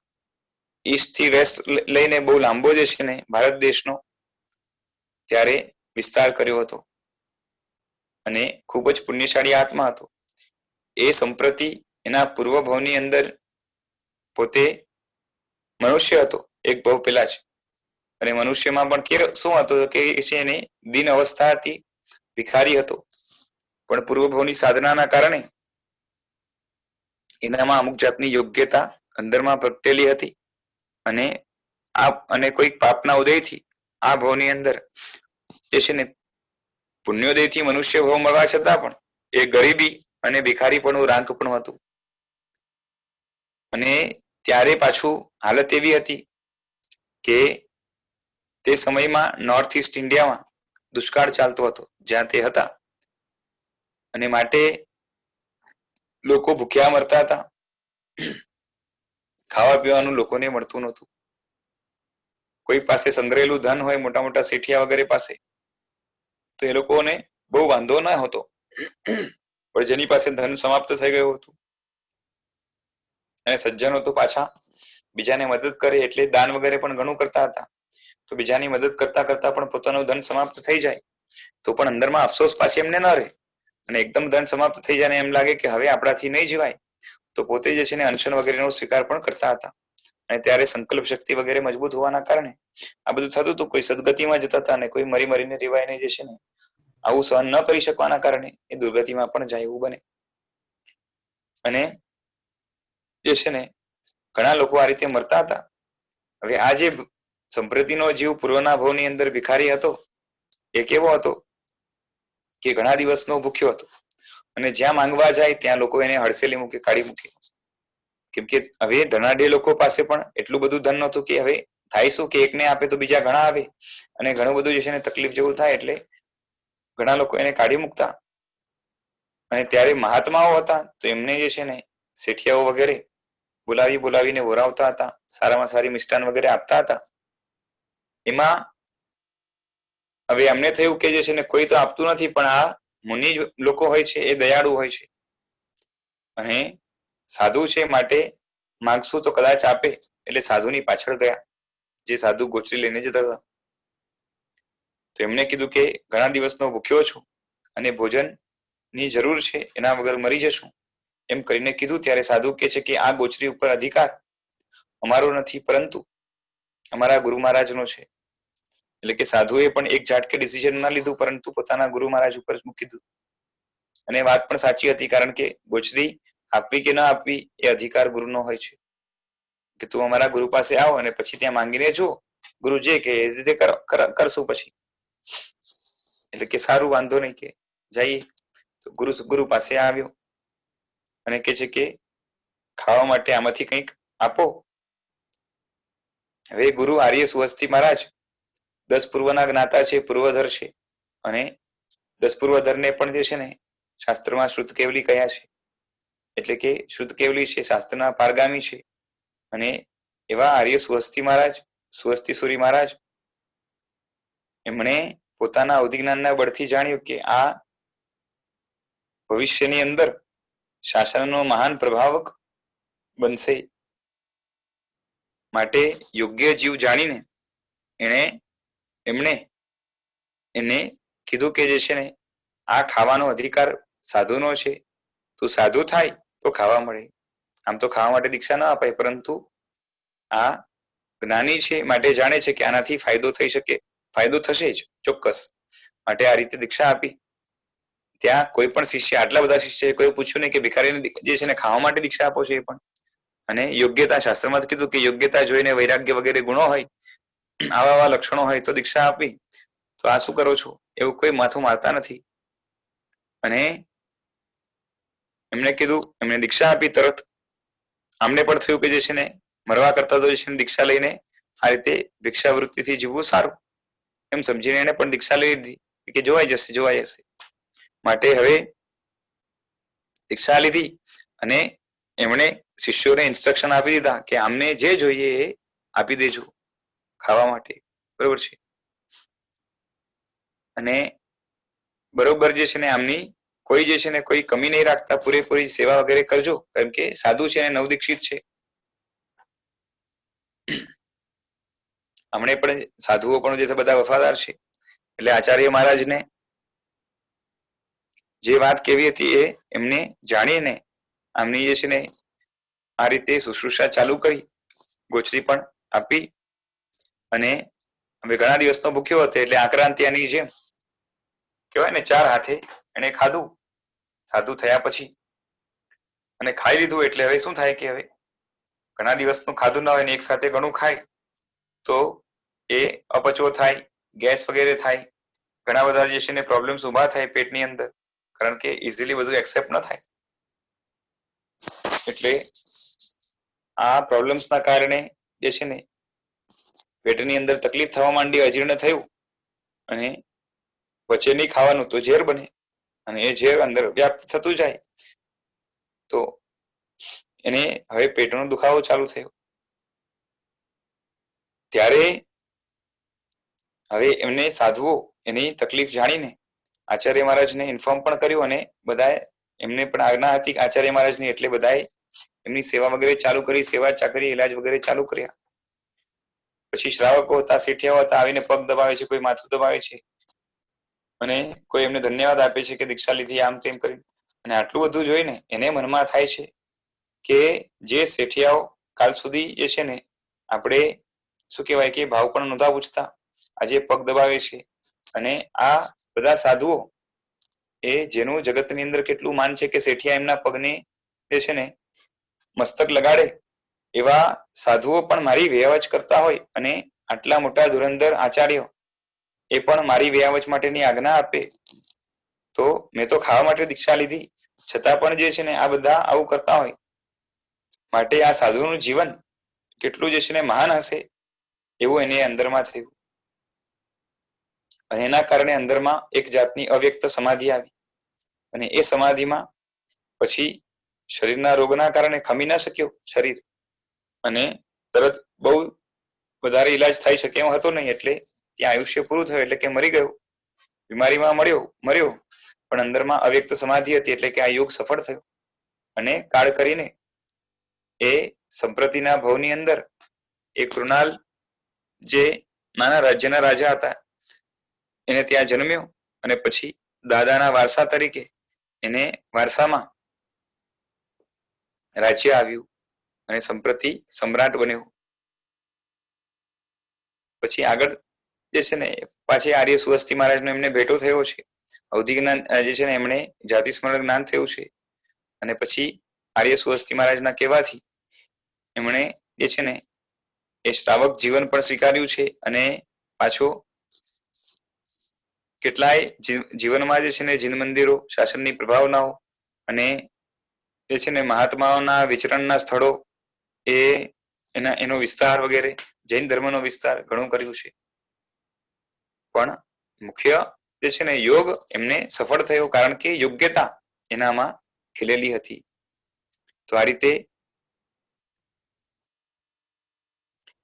ઈસ્ટ થી વેસ્ટ લઈને બહુ લાંબો જે છે ને ભારત દેશનો ત્યારે વિસ્તાર કર્યો હતો. અને ખૂબ જ પુણ્યશાળી આત્મા હતો. એ સંપ્રતિ એના પૂર્વ ભવની અંદર પોતે મનુષ્ય હતો એક ભવ પેલા જ. અને મનુષ્યમાં પણ શું હતો કે છે એને દીન અવસ્થા હતી, ભિખારી હતો. પણ પૂર્વ ભવની સાધનાના કારણે એનામાં અમુક જાતની યોગ્યતા અંદરમાં પ્રગટેલી હતી અને કોઈક પાપના ઉદયથી આ ભવની અંદર જે છે ને પુણ્યોદયથી મનુષ્ય ભવ મળવા છતાં પણ એ ગરીબી અને ભિખારીપણું રાંકપણું હતું. અને ત્યારે પાછું હાલત એવી હતી કે તે સમયમાં નોર્થ ઈસ્ટ ઇન્ડિયામાં દુષ્કાળ ચાલતો હતો જ્યાં તે હતા. અને માટે લોકો ભૂખ્યા મરતા હતા, ખાવા પીવાનું લોકોને મળતું નહોતું. કોઈ પાસે સંગ્રહેલું ધન હોય મોટા મોટા શેઠિયા વગેરે પાસે તો એ લોકોને બહુ વાંધો ન હતો. પણ જેની પાસે ધન સમાપ્ત થઈ ગયું હતું અને સજ્જનો તો પાછા બીજાને મદદ કરે એટલે દાન વગેરે પણ ઘણું કરતા હતા. તો બીજાની મદદ કરતા કરતા પણ પોતાનું ધન સમાપ્ત થઈ જાય તો પણ અંદરમાં અફસોસ પાછી એમને ન રહે. અને એકદમ ધન સમાપ્ત થઈ જાય એમ લાગે કે હવે આપણાથી નહીં જીવાય તો પોતે જે છે ને અનશન વગેરેનો સ્વીકાર પણ કરતા હતા. અને ત્યારે સંકલ્પ શક્તિ વગેરે મજબૂત હોવાના કારણે આ બધું થતું હતું. કોઈ સદગતિમાં જતા હતા અને કોઈ મરીને રેવાઈને જે છે ને આવું સહન ન કરી શકવાના કારણે એ દુર્ગતિમાં પણ જાય એવું બને. અને જે છે ને ઘણા લોકો આ રીતે મરતા હતા. હવે આ જે સંપ્રતિનો જીવ પૂર્વના ભવની અંદર ભિખારી હતો એ કેવો હતો કે ઘણા દિવસનો ભૂખ્યો હતો અને જ્યાં માંગવા જાય ત્યાં લોકો એને હડસેલી મૂકે, કાઢી મૂકે. કેમ કે હવે ધનાઢ્ય લોકો પાસે પણ એટલું બધું ધન નહોતું કે હવે થાય શું કે એકને આપે તો બીજા ઘણા આવે અને ઘણું બધું જે છે ને તકલીફ જેવું થાય એટલે ઘણા લોકો એને કાઢી મૂકતા. અને ત્યારે મહાત્માઓ હતા તો એમને જે છે ને શેઠિયાઓ વગેરે બોલાવીને વરાવતા હતા, સારામાં સારી મિષ્ટાન વગેરે આપતા હતા. એમાં હવે અમને થયું કે જે છે ને કોઈ તો આપતું નથી પણ આ મુનિ લોકો હોય છે એ દયાળુ હોય છે અને સાધુ છે માટે માંગશું તો કદાચ આપે. એટલે સાધુની પાછળ ગયા જે સાધુ ગોચરી લઈને જતા હતા. તો એમને કીધું કે ઘણા દિવસનો ભૂખ્યો છું અને ભોજન ની જરૂર છે, એના વગર મરી જશું એમ કરીને કીધું. ત્યારે સાધુ કે છે કે આ ગોચરી ઉપર અધિકાર અમારો નથી પરંતુ અમારા ગુરુ મહારાજ નો છે. એટલે કે સાધુએ પણ એક ઝાટકે ડિસિઝન ના લીધું પરંતુ પોતાના ગુરુ મહારાજ ઉપર મૂકી દીધું. અને વાત પણ સાચી હતી કારણ કે ગોચરી આપવી કે ના આપવી એ અધિકાર ગુરુનો હોય છે કે તું અમારા ગુરુ પાસે આવો અને પછી ત્યાં માંગીને જો ગુરુ જે કે એ રીતે કરશું પછી. એટલે કે સારું વાંધો નહીં કે જઈએ. તો ગુરુ પાસે આવ્યો અને કે છે કે ખાવા માટે આમાંથી કંઈક આપો. હવે ગુરુ આર્ય સુવસ્તી મહારાજ 10 પૂર્વના જ્ઞાતા છે, પૂર્વધર છે અને 10 પૂર્વધર ને પણ જે છે ને શાસ્ત્રમાં શ્રુત કેવલી કયા છે. એટલે કે શુદ્ધ કેવલી છે, શાસ્ત્રના પારગામી છે અને એવા આર્ય સુવસ્તી સુરી મહારાજ એમણે પોતાના અવધિજ્ઞાનના બળથી જાણ્યું કે આ ભવિષ્યની અંદર શાસનનો મહાન પ્રભાવક બનશે. માટે યોગ્ય જીવ જાણીને એમણે એને કીધું કે જે છે ને આ ખાવાનો અધિકાર સાધુનો છે. તું સાધુ થાય તો ખાવા મળે. આમ તો ખાવા માટે દીક્ષા ના અપાય પરંતુ આ જ્ઞાની છે માટે જાણે છે કે આનાથી ફાયદો થઈ શકે, ફાયદો થશે જ ચોક્કસ. માટે આ રીતે દીક્ષા આપી. ત્યાં કોઈ પણ શિષ્ય આટલા બધા શિષ્ય કોઈ પૂછ્યું નહીં કે ભિખારીને જે છે ને ખાવા માટે દીક્ષા આપો છો. એ પણ અને યોગ્યતા શાસ્ત્રમાં કીધું કે યોગ્યતા જોઈને વૈરાગ્ય વગેરે ગુણો હોય, આવા લક્ષણો હોય તો દીક્ષા આપી. તો આ શું કરો છો એવું કોઈ માથું મારતા નથી. અને એમને કીધું, એમને દીક્ષા આપી તરત. અમને પણ થયું કે જે છે ને મરવા કરતા તો જે છે દીક્ષા લઈને આ રીતે ભિક્ષાવૃત્તિથી જીવવું સારું એમ સમજીને એને પણ દીક્ષા લઈ લીધી કે જોવાઈ જશે. માટે હવે દીક્ષા લીધી અને એમણે શિષ્યોને ઇન્સ્ટ્રક્શન આપી દીધા કે આમને જે જોઈએ એ આપી દેજો ખાવા માટે, બરોબર છે. અને બરોબર જે છે ને આમની કોઈ જે છે ને કોઈ કમી નહીં રાખતા, પૂરેપૂરી સેવા વગેરે કરજો. કેમ કે સાધુ છે અને નવદીક્ષિત છે. હમણે પણ સાધુઓ પણ જે છે બધા વફાદાર છે. એટલે આચાર્ય મહારાજને જે વાત કેવી હતી એ એમને જાણીને આમની જે છે ને આ રીતે શુશ્રુષા ચાલુ કરી, ગોચરી પણ આપી અને હવે ઘણા દિવસનો ભૂખ્યો હતો એટલે આક્રાંતિયાની જેમ કહેવાય ને 4 હાથે એને ખાધું સાધુ થયા પછી. અને ખાઈ લીધું એટલે હવે શું થાય કે હવે ઘણા દિવસનું ખાધું ના હોય ને એક સાથે ઘણું ખાય તો એ અપચો થાય, ગેસ વગેરે થાય, ઘણા બધા જે છે ને પ્રોબ્લેમ્સ ઉભા થાય પેટની અંદર, કારણ કે ઇઝીલી બધું એક્સેપ્ટ ન થાય. એટલે આ પ્રોબ્લેમ્સ ના કારણે જે છે ને પેટની અંદર તકલીફ થવા માંડી, અજીર્ણ થયું અને વચ્ચે નહીં ખાવાનું તો ઝેર બને અને એ ઝેર અંદર વ્યાપ્ત થતું જાય તો એને હવે પેટનો દુખાવો ચાલુ થયો. ત્યારે હવે એમને સાધુઓ એની તકલીફ જાણીને આચાર્ય મહારાજને ઇન્ફોર્મ પણ કર્યું અને બધાએ એમને પણ આજ્ઞા હતી આચાર્ય મહારાજની એટલે બધાએ એમની સેવા વગેરે ચાલુ કરી, સેવા ચાકરી ઇલાજ વગેરે ચાલુ કર્યા. પછી શ્રાવકો હતા, શેઠિયાઓ હતા, આવીને પગ દબાવે છે, કોઈ માથું દબાવે છે અને કોઈ એમને ધન્યવાદ આપે છે કે દીક્ષા લીધી આમ તેમ કરી. અને આટલું બધું જોઈને એને મનમાં થાય છે કે જે શેઠિયાઓ કાલ સુધી જે છે ને આપણે શું કહેવાય કે ભાવ પણ નહોતા પૂછતા, આજે પગ દબાવે છે અને આ બધા સાધુઓ એ જેનું જગતની અંદર કેટલું માન છે કે શેઠિયા એમના પગને જે છે ને મસ્તક લગાડે એવા સાધુઓ પણ મારી વેવાચ કરતા હોય અને આટલા મોટા ધુરંધર આચાર્યો એ પણ મારી વેવાચ માટેની આજ્ઞા આપે તો મેં તો ખાવા માટે દીક્ષા લીધી છતાં પણ જે છે ને આ બધા આવું કરતા હોય, માટે આ સાધુનું જીવન કેટલું જે છે ને મહાન હશે એવું એને અંદરમાં થયું. અને એના કારણે અંદરમાં એક જાતની અવ્યક્ત સમાધિ આવી અને એ સમાધિમાં પછી શરીરના રોગના કારણે ખમી ના શક્યો શરીર અને તરત બહુ વધારે ઈલાજ થઈ શકે એમ હતો નહીં એટલે ત્યાં આયુષ્ય પૂરું થયું એટલે કે મરી ગયો. બીમારીમાં મર્યો પણ અંદરમાં અવ્યક્ત સમાધિ હતી એટલે કે આ યોગ સફળ થયો અને કાળ કરીને એ સંપ્રતિના ભવની અંદર એ કૃણાલ જે નાના રાજ્યના રાજા હતા એને ત્યાં જન્મ્યો અને પછી દાદાના વારસા તરીકે એને વારસામાં રાજ્ય આવ્યું અને સંપ્રતિ સમ્રાટ બન્યો. પછી આગળ જે છે ને પાછી આર્ય સુવસ્તી મહારાજનો એમને ભેટો થયો છે, અવધિ જ્ઞાન જે છે ને એમણે જાતિ સ્મરણ જ્ઞાન થયું છે અને પછી આર્ય સુવસ્તી મહારાજના કહેવાથી એમણે જે છે ને એ શ્રાવક જીવન પણ સ્વીકાર્યું છે અને પાછો કેટલાય જીવનમાં જે છે ને જીન મંદિરો, શાસનની પ્રભાવનાઓ અને જે છે ને મહાત્માઓના વિચરણના સ્થળો એનો વિસ્તાર વગેરે જૈન ધર્મનો વિસ્તાર ઘણું કર્યું છે. પણ મુખ્ય જે છે ને યોગ એમને સફળ થયો કારણ કે યોગ્યતા એનામાં ખીલેલી હતી. તો આ રીતે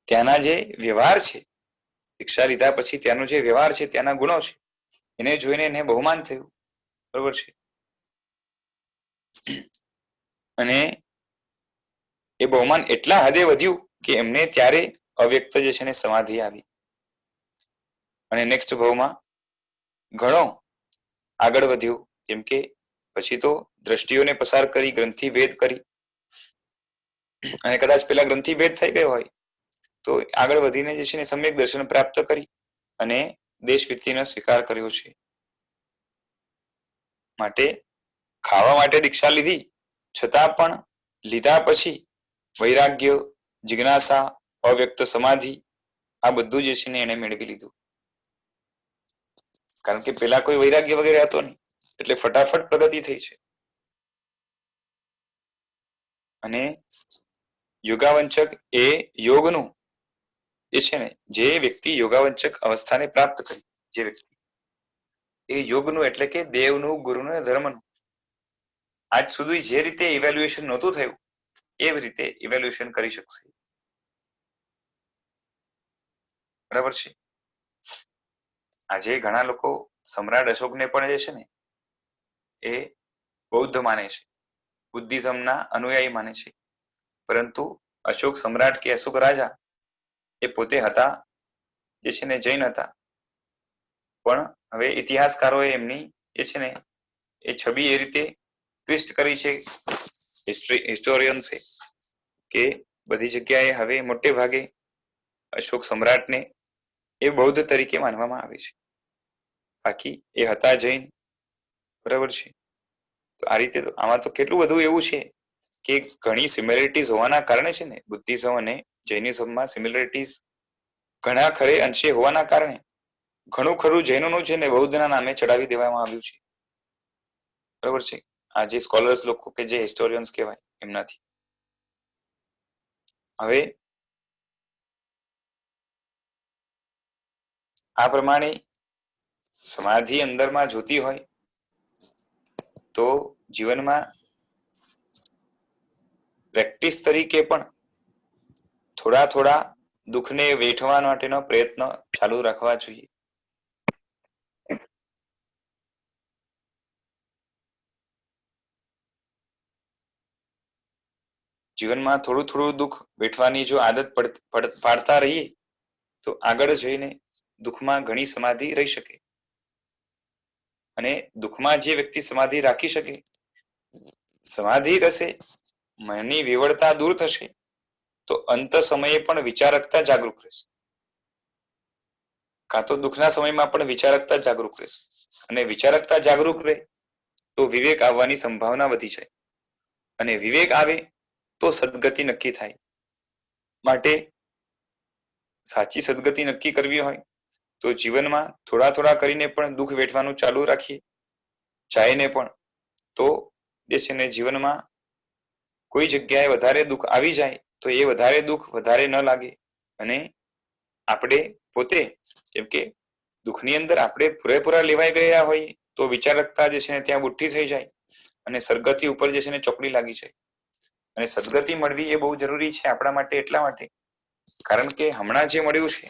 ત્યાંના જે વ્યવહાર છે, દીક્ષા લીધા પછી ત્યાંનો જે વ્યવહાર છે, ત્યાંના ગુણો છે એને જોઈને એને બહુમાન થયું. બરોબર છે. અને એ બહુમાન એટલા હદે વધ્યું કે એમને ત્યારે અવ્યક્ત જે છે ને સમાધિ આવી અને નેક્સ્ટ ભાવમાં ઘણો આગળ વધ્યો. કેમ કે પછી તો દ્રષ્ટિઓને પસાર કરી, ગ્રંથિ ભેદ કરી અને કદાચ પેલા ગ્રંથિ ભેદ થઈ ગયો હોય તો આગળ વધીને જે છે ને સમ્યક દર્શન પ્રાપ્ત કરી અને દેશ વિત્તિનો સ્વીકાર કર્યો છે. માટે ખાવા માટે દીક્ષા લીધી છતાં પણ લીધા પછી વૈરાગ્ય, જિજ્ઞાસા, અવ્યક્ત સમાધિ આ બધું જે છે ને એને મેળવી લીધું. કારણ કે પેલા કોઈ વૈરાગ્ય વગેરે હતો નહીં એટલે ફટાફટ પ્રગતિ થઈ છે. અને યોગાવંચક એ યોગનું એ છે ને જે વ્યક્તિ યોગાવંચક અવસ્થાને પ્રાપ્ત કરી, જે વ્યક્તિ એ યોગનું એટલે કે દેવનું, ગુરુનું, ધર્મનું આજ સુધી જે રીતે ઇવેલ્યુએશન નહોતું થયું એવી રીતે ઇવેલ્યુએશન કરી શકશે. બરાબર છે. આજે ઘણા લોકો સમ્રાટ અશોકને પણ જે છે ને એ બૌદ્ધ માને છે, બુદ્ધિઝમના અનુયાયી માને છે, પરંતુ અશોક સમ્રાટ કે અશોક રાજા એ પોતે હતા જે છે ને જૈન હતા. પણ હવે ઇતિહાસકારોએ એમની જે છે ને એ છબી એ રીતે ટ્વિસ્ટ કરી છે હિસ્ટોરિયન્સે કે બધી જગ્યાએ હવે મોટે ભાગે અશોક સમ્રાટને એ બૌદ્ધ તરીકે માનવામાં આવે છે, બાકી એ હતા જૈન, બરાબર છે. તો આ રીતે આમાં તો કેટલું બધું એવું છે કે ઘણી સિમિલરિટીઝ હોવાના કારણે છે ને બુદ્ધિઝમ અને જૈનિઝમમાં સિમિલરિટીઝ ઘણા ખરે અંશે હોવાના કારણે ઘણું ખરું જૈનોનું છે ને બૌદ્ધના નામે ચડાવી દેવામાં આવ્યું છે, બરાબર છે. આ જે સ્કોલર્સ લોકો કે જે હિસ્ટોરિયન્સ કહેવાય એમનાથી. હવે આ પ્રમાણે સમાધિ અંદરમાં જોતી હોય તો જીવનમાં પ્રેક્ટિસ તરીકે પણ થોડા થોડા દુઃખને વેઠવા માટેનો પ્રયત્ન ચાલુ રાખવા જોઈએ. જીવનમાં થોડું થોડું દુઃખ વેઠવાની જો આદત પાડતા રહીએ તો આગળ જઈને દુઃખમાં ઘણી સમાધિ રહી શકે. અને દુઃખમાં જે વ્યક્તિ સમાધિ રાખી શકે, સમાધિ રહેશે, મનની વિવળતા દૂર થશે તો અંત સમયે પણ વિચારકતા જાગૃત રહેશે, કાં તો દુઃખના સમયમાં પણ વિચારકતા જાગૃત રહેશે. અને વિચારકતા જાગૃત રહે તો વિવેક આવવાની સંભાવના વધી જાય, અને વિવેક આવે તો સદગતિ નક્કી થાય. માટે સાચી સદગતિ નક્કી કરવી હોય તો જીવનમાં થોડા થોડા કરીને પણ દુઃખ વેઠવાનું ચાલુ રાખીએ, ચાહીને પણ તો જે છે ને જીવનમાં કોઈ જગ્યાએ વધારે દુઃખ આવી જાય તો એ વધારે દુઃખ વધારે ન લાગે, અને આપણે પોતે જેમ કે દુઃખની અંદર આપણે પૂરેપૂરા લેવાઈ ગયા હોય તો વિચારકતા જે છે ને ત્યાં બુઠ્ઠી થઈ જાય અને સદગતિ ઉપર જે છે ને ચોકડી લાગી જાય. અને સદગતિ મળવી એ બહુ જરૂરી છે આપણા માટે, એટલા માટે કારણ કે હમણાં જે મળ્યું છે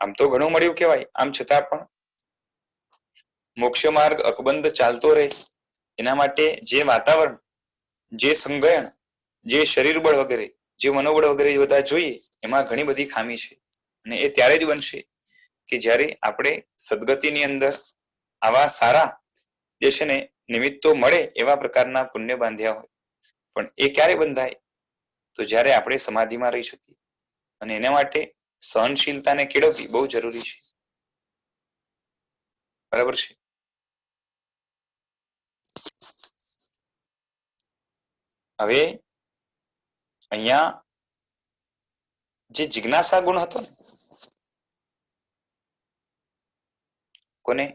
આમ તો ઘણું મળ્યું કહેવાય, આમ છતાં પણ મોક્ષ માર્ગ અકબંધ ચાલતો રહે એના માટે જે વાતાવરણ, જે સંગયણ, જે શરીર બળ વગેરે, જે મનોબળ વગેરે બધા જોઈએ એમાં ઘણી બધી ખામી છે. અને એ ત્યારે જ બનશે કે જ્યારે આપણે સદગતિની અંદર આવા સારા જે છે ને નિમિત્તો મળે એવા પ્રકારના પુણ્ય બાંધ્યા હોય. પણ એ ક્યારે બંધાય? તો જ્યારે આપણે સમાધિમાં રહી શકીએ, અને એના માટે સહનશીલતાને કેળવવી બહુ જરૂરી છે, બરાબર છે. હવે અહીંયા જે જિજ્ઞાસા ગુણ હતો ને, કોને?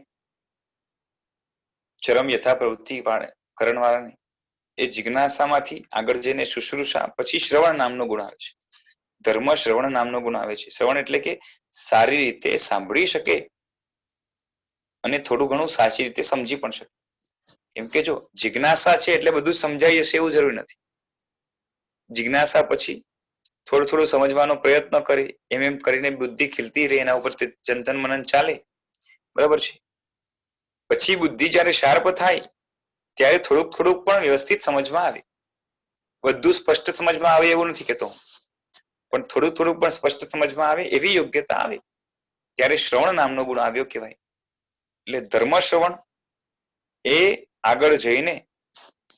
ચરમ યથા પ્રવૃત્તિ કરણવાળાને, એ જિજ્ઞાસામાંથી આગળ જઈને શુશ્રુષા, પછી શ્રવણ નામનો ગુણ આવે છે. ધર્મ શ્રવણ નામનો ગુણ આવે છે. શ્રવણ એટલે કે સારી રીતે સાંભળી શકે અને થોડું ઘણું સાચી રીતે સમજી પણ શકે. કેમ કે જો જિજ્ઞાસા છે એટલે બધું સમજાઈ જશે એવું જરૂરી નથી. જિજ્ઞાસા પછી થોડું થોડું સમજવાનો પ્રયત્ન કરે, એમ એમ કરીને બુદ્ધિ ખીલતી રહે, એના ઉપર ચિંતન મનન ચાલે, બરાબર છે. પછી બુદ્ધિ જ્યારે શાર્પ થાય ત્યારે થોડુંક થોડુંક પણ વ્યવસ્થિત સમજમાં આવે. બધું સ્પષ્ટ સમજમાં આવે એવું નથી કહેતો, પણ થોડુંક થોડુંક પણ સ્પષ્ટ સમજમાં આવે એવી યોગ્યતા આવે ત્યારે શ્રવણ નામનો ગુણ આવ્યો કહેવાય. એટલે ધર્મ શ્રવણ એ આગળ જઈને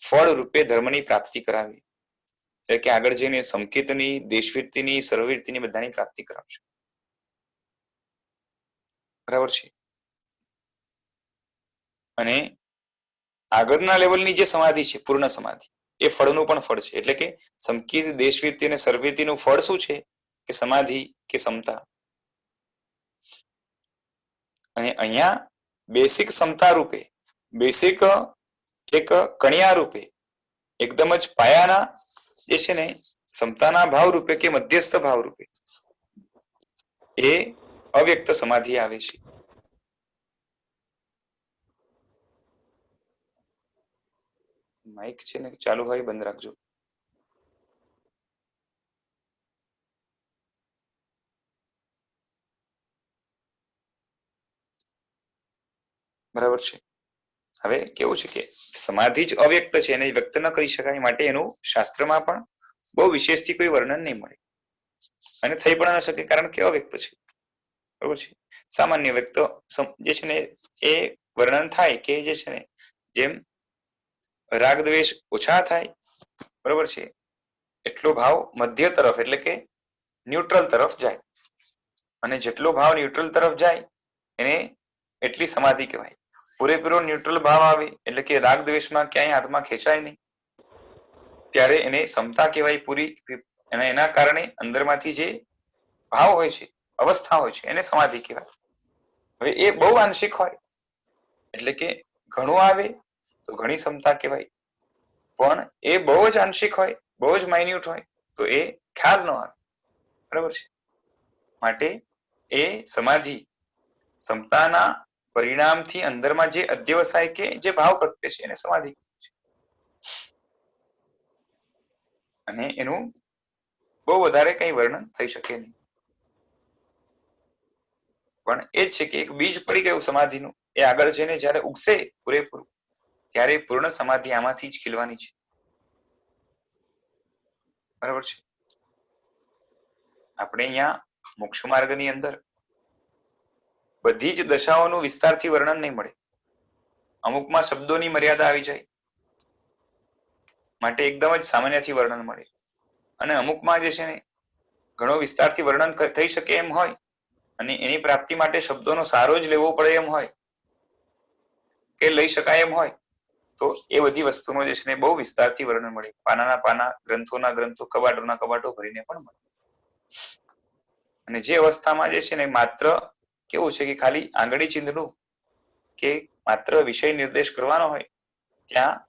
ફળ રૂપે ધર્મની પ્રાપ્તિ કરાવી, એટલે કે આગળ જઈને સંકેતની, દેશવૃત્તિની, સર્વવૃત્તિની બધાની પ્રાપ્તિ કરાવશે, બરાબર છે. અને આગળના લેવલની જે સમાધિ છે, પૂર્ણ સમાધિ, એ ફળનું પણ ફળ છે. એટલે કે સંકેત, દેશવૃત્તિ અને સર્વવૃત્તિનું ફળ શું છે? કે સમાધિ કે સમતા. અને અહીંયા બેસિક સમતા રૂપે, બેસિક એક કણિયા રૂપે, એકદમ જ પાયાના જે છે ને સમતાના ભાવ રૂપે કે મધ્યસ્થ ભાવ રૂપે એ અવ્યક્ત સમાધિ આવે છે. માઇક છે ને ચાલુ હોય બંધ રાખજો. બરાબર છે. હવે કેવું છે કે સમાધિ જ અવ્યક્ત છે, એને વ્યક્ત ન કરી શકાય, માટે એનું શાસ્ત્રમાં પણ બહુ વિશેષથી કોઈ વર્ણન નહીં મળે, અને થઈ પણ ન શકે કારણ કે અવ્યક્ત છે, બરાબર છે. સામાન્ય વ્યક્ત જે છે ને એ વર્ણન થાય કે જે છે ને જેમ રાગ દ્વેષ ઓછા થાય, બરોબર છે, એટલો ભાવ મધ્ય તરફ એટલે કે ન્યુટ્રલ તરફ જાય, અને જેટલો ભાવ ન્યુટ્રલ તરફ જાય એને એટલી સમાધિ કહેવાય. પૂરેપૂરો ન્યુટ્રલ ભાવ આવે એટલે કે રાગ દ્વેષમાં ક્યાંય આત્મા ખેંચાય નહીં, ત્યારે એને સમતા કહેવાય પૂરી. અને એના કારણે અંદરમાંથી જે ભાવ હોય છે, અવસ્થા હોય છે, એને સમાધિ કહેવાય. હવે એ બહુ આંશિક હોય એટલે કે ઘણું આવે તો ઘણી ક્ષમતા કહેવાય, પણ એ બહુ જ આંશિક હોય, બહુ જ માઇન્યુટ હોય તો એ ખ્યાલ ન આવે, બરાબર છે. માટે એ સમાધિ ક્ષમતાના પરિણામથી અંદરમાં જે અધ્યવસાય કે જે ભાવ પ્રગટે છે એને સમાધિ છે. અને એનું બહુ વધારે કઈ વર્ણન થઈ શકે નહીં, પણ એ જ છે કે એક બીજ પડી ગયું સમાધિનું, એ આગળ જઈને જયારે ઉગશે પૂરેપૂરું ત્યારે પૂર્ણ સમાધિ આમાંથી જ ખીલવાની છે, બરાબર છે. આપણે અહીંયા મોક્ષ માર્ગની અંદર બધી જ દશાઓનું વિસ્તારથી વર્ણન નહીં મળે, અમુકમાં શબ્દોની મર્યાદા આવી જાય માટે એકદમ જ સામાન્યથી વર્ણન મળે, અને અમુકમાં જે છે ને ઘણો વિસ્તારથી વર્ણન થઈ શકે એમ હોય અને એની પ્રાપ્તિ માટે શબ્દોનો સારો જ લેવો પડે એમ હોય કે લઈ શકાય એમ હોય તો એ બધી વસ્તુનો જે છે ને બહુ વિસ્તારથી વર્ણન મળે, પાનાના પાના, ગ્રંથોના ગ્રંથો, કબાટોના કબાટો ભરીને પણ મળે. અને જે અવસ્થામાં જે છે ને માત્ર કેવું છે કે ખાલી આંગળી ચીંધનું કે માત્ર વિષય નિર્દેશ કરવાનો હોય ત્યાં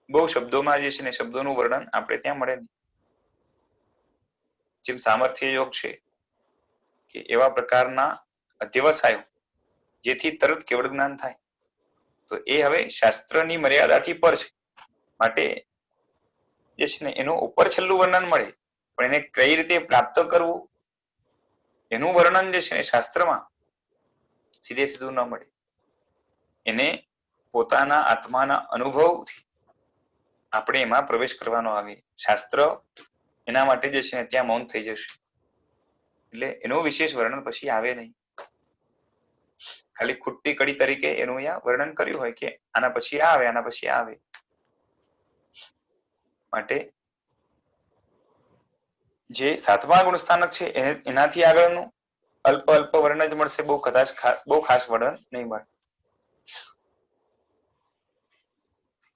બહુ શબ્દોમાં જે છે ને શબ્દોનું વર્ણન આપણે ત્યાં મળે નહીં. જેમ સામર્થ્ય યોગ છે કે એવા પ્રકારના અધ્યવસાયો જેથી તરત કેવળ જ્ઞાન થાય, તો એ હવે શાસ્ત્રની મર્યાદાથી પર છે, માટે જે છે ને એનું ઉપર છેલ્લું વર્ણન મળે, પણ એને કઈ રીતે પ્રાપ્ત કરવું એનું વર્ણન જે છે ને શાસ્ત્રમાં સીધે સીધું ન મળે. એને પોતાના આત્માના અનુભવથી આપણે એમાં પ્રવેશ કરવાનો આવે, શાસ્ત્ર એના માટે જે છે ને ત્યાં મૌન થઈ જશે, એટલે એનું વિશેષ વર્ણન પછી આવે નહીં. ખાલી ખૂટતી કડી તરીકે એનું અહીંયા વર્ણન કર્યું હોય કે આના પછી આ આવે, આના પછી આ આવે. માટે જે સાતમા ગુણ સ્થાનક છે એનાથી આગળનું અલ્પ અલ્પ વર્ણન જ મળશે, બહુ કદાચ બહુ ખાસ વર્ણન નહીં મળે.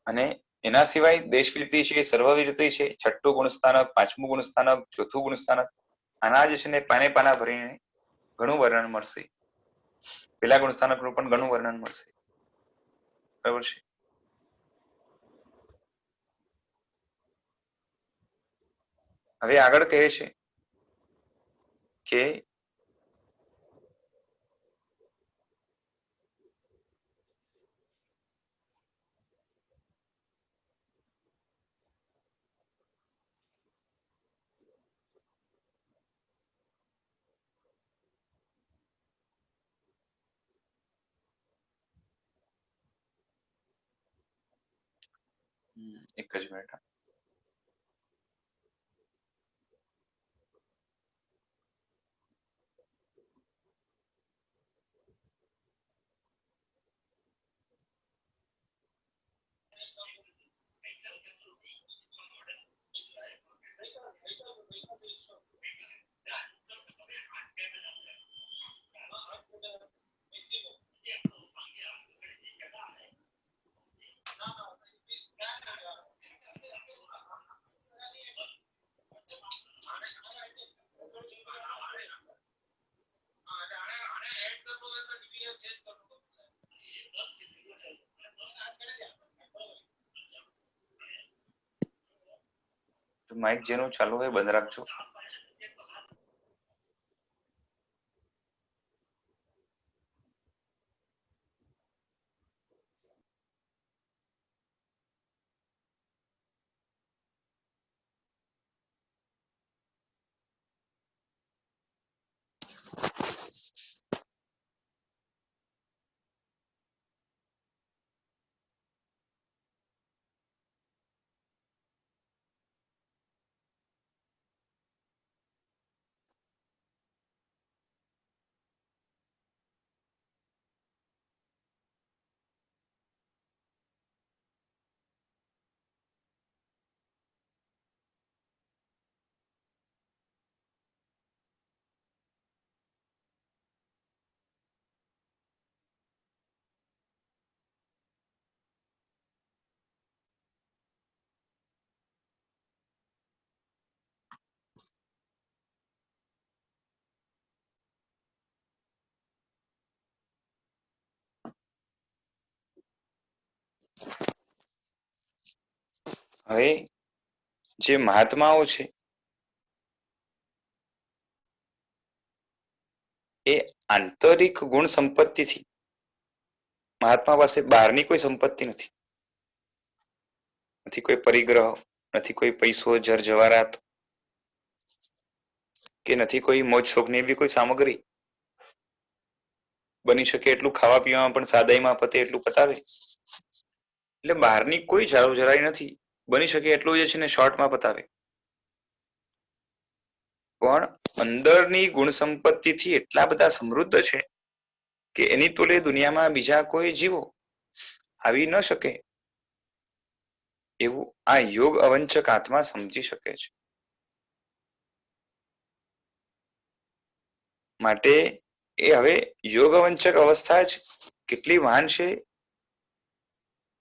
અને એના સિવાય દેશવિરતિ છે, સર્વવિરતિ છે, છઠ્ઠું ગુણસ્થાનક, પાંચમું ગુણસ્થાનક, ચોથું ગુણસ્થાનક, આના જે છે ને પાને પાના ભરીને ઘણું વર્ણન મળશે. પેલા ગુણસ્થાનકનું પણ ઘણું વર્ણન મળશે, બરાબર છે. હવે આગળ કહે છે કે એક જ મિનિટ. માઇક જેનું ચાલુ હોય બંધ રાખજો. હવે જે મહાત્માઓ છે એ આંતરિક ગુણ સંપત્તિથી, મહાત્મા પાસે બહારની કોઈ સંપત્તિ નથી, નથી કોઈ પરિગ્રહ, નથી કોઈ પૈસો, જર જવારાત, કે નથી કોઈ મોજ શોખની એવી કોઈ સામગ્રી. બની શકે એટલું ખાવા પીવામાં પણ સાદાઈમાં પતે એટલું પતાવે. એટલે બહારની કોઈ જાળવ જરાઈ નથી, બની શકે એટલું જે છે ને શોર્ટમાં પતાવે. પણ અંદરની ગુણ સંપત્તિથી એટલા બધા સમૃદ્ધ છે કે એની તોલે દુનિયામાં બીજા કોઈ જીવો આવી ન શકે એવું આ યોગ અવંચક આત્મા સમજી શકે છે. માટે એ હવે યોગ અવંચક અવસ્થા જ કેટલી મહાન છે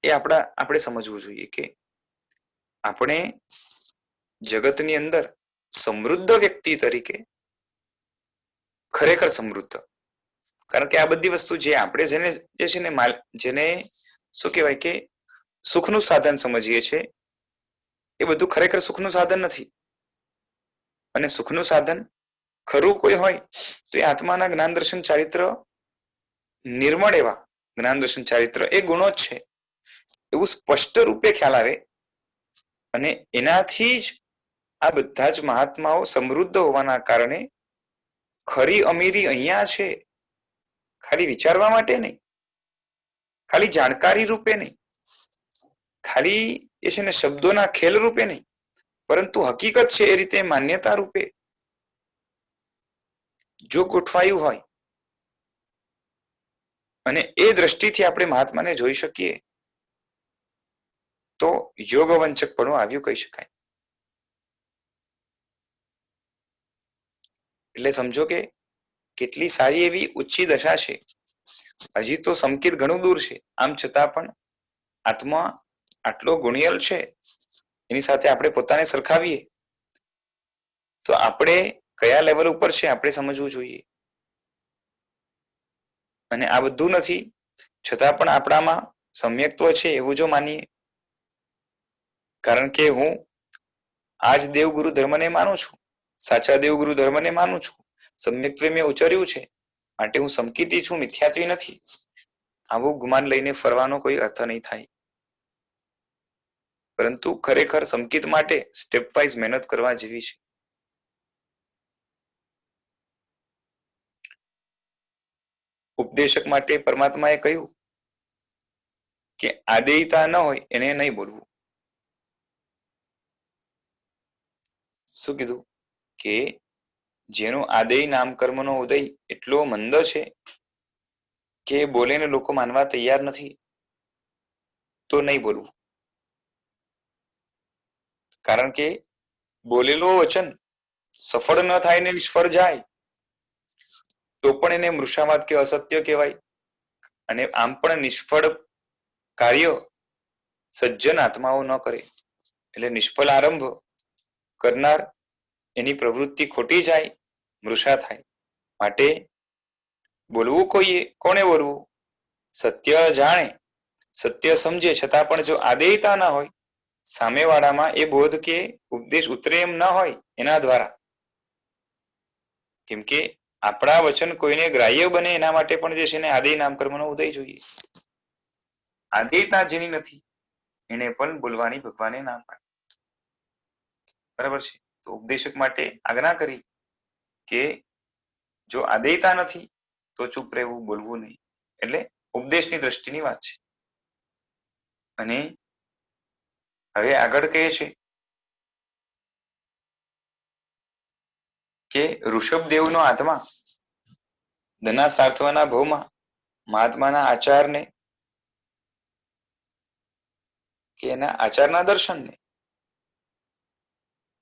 એ આપણે સમજવું જોઈએ કે આપણે જગતની અંદર સમૃદ્ધ વ્યક્તિ તરીકે ખરેખર સમૃદ્ધ, કારણ કે આ બધી વસ્તુ જે આપણે જેને જે છે ને જેને શું કહેવાય કે સુખનું સાધન સમજીએ છે એ બધું ખરેખર સુખનું સાધન નથી. અને સુખનું સાધન ખરું કોઈ હોય તો એ આત્માના જ્ઞાન દર્શન ચારિત્ર નિર્મળ એવા જ્ઞાન દર્શન ચારિત્ર એ ગુણો જ છે એવું સ્પષ્ટ રૂપે ખ્યાલ આવે. અને એનાથી જ આ બધા જ મહાત્માઓ સમૃદ્ધ હોવાના કારણે ખરી અમીરી અહીંયા છે, ખાલી વિચારવા માટે નહીં, ખાલી જાણકારી રૂપે નહીં, ખાલી એ છે ને શબ્દોના ખેલ રૂપે નહીં, પરંતુ હકીકત છે એ રીતે માન્યતા રૂપે જો ગોઠવાયું હોય અને એ દ્રષ્ટિથી આપણે મહાત્માને જોઈ શકીએ તો યોગવંચકપણું આવ્યું કહી શકાય. એટલે સમજો કે કેટલી સારી એવી ઊંચી દશા છે. હજી તો સંકેત ઘણું દૂર છે, આમ છતાં પણ આત્મા આટલો ગુણિયલ છે, એની સાથે આપણે પોતાને સરખાવીએ તો આપણે કયા લેવલ ઉપર છે આપણે સમજવું જોઈએ. અને આ બધું નથી છતાં પણ આપણામાં સમ્યક્ત્વ છે એવું જો માનીએ, કારણ કે હું આજ દેવગુરુ ધર્મને માનું છું, સાચા દેવગુરુ ધર્મને માનું છું, સમ્યક્ત્વે મેં ઉચ્ચાર્યું છે માટે હું સમકીતી છું, મિથ્યાત્વી નથી, આવું ગુમાન લઈને ફરવાનો કોઈ અર્થ નહીં થાય. પરંતુ ખરેખર સમકિત માટે સ્ટેપ વાઇઝ મહેનત કરવા જેવી છે. ઉપદેશક માટે પરમાત્માએ કહ્યું કે આદેયતા ન હોય એને નહીં બોલવું. શું કીધું કે જેનો આદેય નામકર્મનો ઉદય એટલો મંદ છે કે બોલે ને લોકો માનવા તૈયાર નથી તો નહીં બોલવું. કારણ કે બોલેલું વચન સફળ ન થાય ને નિષ્ફળ જાય તો પણ એને મૃષાવાદ કે અસત્ય કહેવાય. અને આમ પણ નિષ્ફળ કાર્ય સજ્જન આત્માઓ ન કરે, એટલે નિષ્ફળ આરંભ કરનાર એની પ્રવૃત્તિ ખોટી જાય, મૃષા થાય. માટે બોલવું કોને બોલવું? સત્ય જાણે, સત્ય સમજે છતાં પણ જો આદેયતા ના હોય, સામેવાળામાં એ બોધ કે ઉપદેશ ઉતરે એમ ના હોય એના દ્વારા, કેમ કે આપણા વચન કોઈને ગ્રાહ્ય બને એના માટે પણ જે છે ને આદેય નામકર્મનો ઉદય જોઈએ. આદેયતા જેની નથી એને પણ બોલવાની ભગવાને ના પાડી. બરાબર છે? તો ઉપદેશક માટે આજ્ઞા કરી કે જો આદેયતા નથી તો ચૂપ રહેવું, બોલવું નહીં. એટલે ઉપદેશની દ્રષ્ટિની વાત છે. અને હવે આગળ કહે છે કે ઋષભદેવનો આત્મા ધના સાર્થવાના ભાવમાં મહાત્માના આચારને કે એના આચારના દર્શનને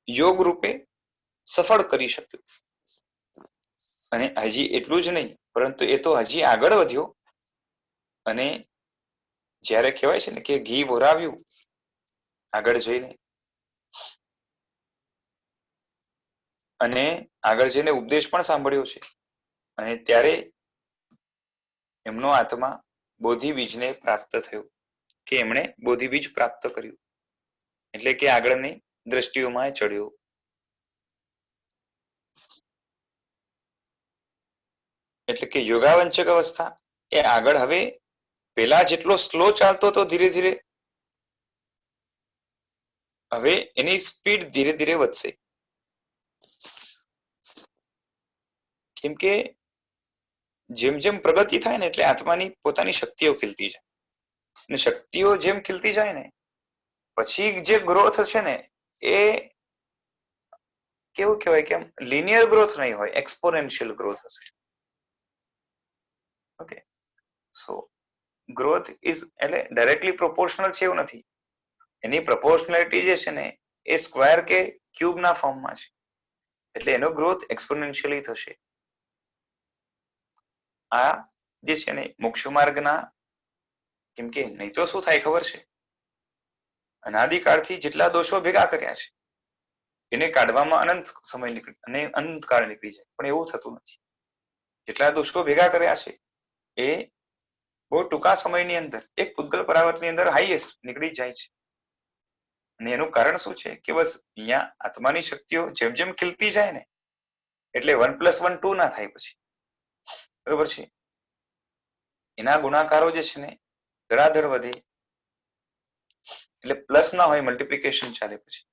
યોગ રૂપે સફળ કરી શક્યું. અને હજી એટલું જ નહીં, પરંતુ એ તો હજી આગળ વધ્યો અને જ્યારે કહેવાય છે ને કે ઘી વરાવ્યું આગળ જઈને, અને આગળ જઈને ઉપદેશ પણ સાંભળ્યો છે. અને ત્યારે એમનો આત્મા બોધિ બીજને પ્રાપ્ત થયો, કે એમણે બોધિ બીજ પ્રાપ્ત કર્યું. એટલે કે આગળની દ્રષ્ટિઓમાં ચડ્યો. એટલે કે યોગાવંચક અવસ્થા એ આગળ હવે પેલા જેટલો સ્લો ચાલતો હતો ધીરે ધીરે હવે એની સ્પીડ ધીરે ધીરે વધશે. કેમ કે જેમ જેમ પ્રગતિ થાય ને એટલે આત્માની પોતાની શક્તિઓ ખીલતી જાય અને શક્તિઓ જેમ ખીલતી જાય ને પછી જે ગ્રોથ છે ને એ કેવું કહેવાય કે લિનિયર ગ્રોથ નહીં હોય, એક્સપોનેન્શિયલ ગ્રોથ હશે. ઓકે, સો ગ્રોથ ઇઝ એટલે ડાયરેક્ટલી પ્રોપોર્શનલ છે એવું નથી. એની પ્રોપોર્શનાલિટી જે છે ને એ સ્ક્વેર કે ક્યુબ ના ફોર્મમાં છે એટલે એનો ગ્રોથ એક્સપોનેન્શિયલી થશે. આ જે છે ને મોક્ષ માર્ગના, કેમ કે નહીં તો શું થાય ખબર છે, અનાદિકાળથી જેટલા દોષો ભેગા કર્યા છે એને કાઢવામાં અનંત સમય નીકળી અને અનંત કાળ નીકળી જાય, પણ એવું થતું નથી. જેટલા દોષો ભેગા કર્યા છે એ બહુ ટૂંકા સમયની અંદર એક પૂતગલ પરાવર્તની અંદર હાઈએસ્ટ નીકળી જાય છે. અને એનું કારણ શું છે કે બસ અહીંયા આત્માની શક્તિઓ જેમ જેમ ખીલતી જાય ને એટલે 1+1 2 ના થાય પછી, બરોબર છે. એના ગુણાકારો જે છે ને ધડાધડ વધે એટલે પ્લસ ના હોય, મલ્ટિપ્લિકેશન ચાલે પછી,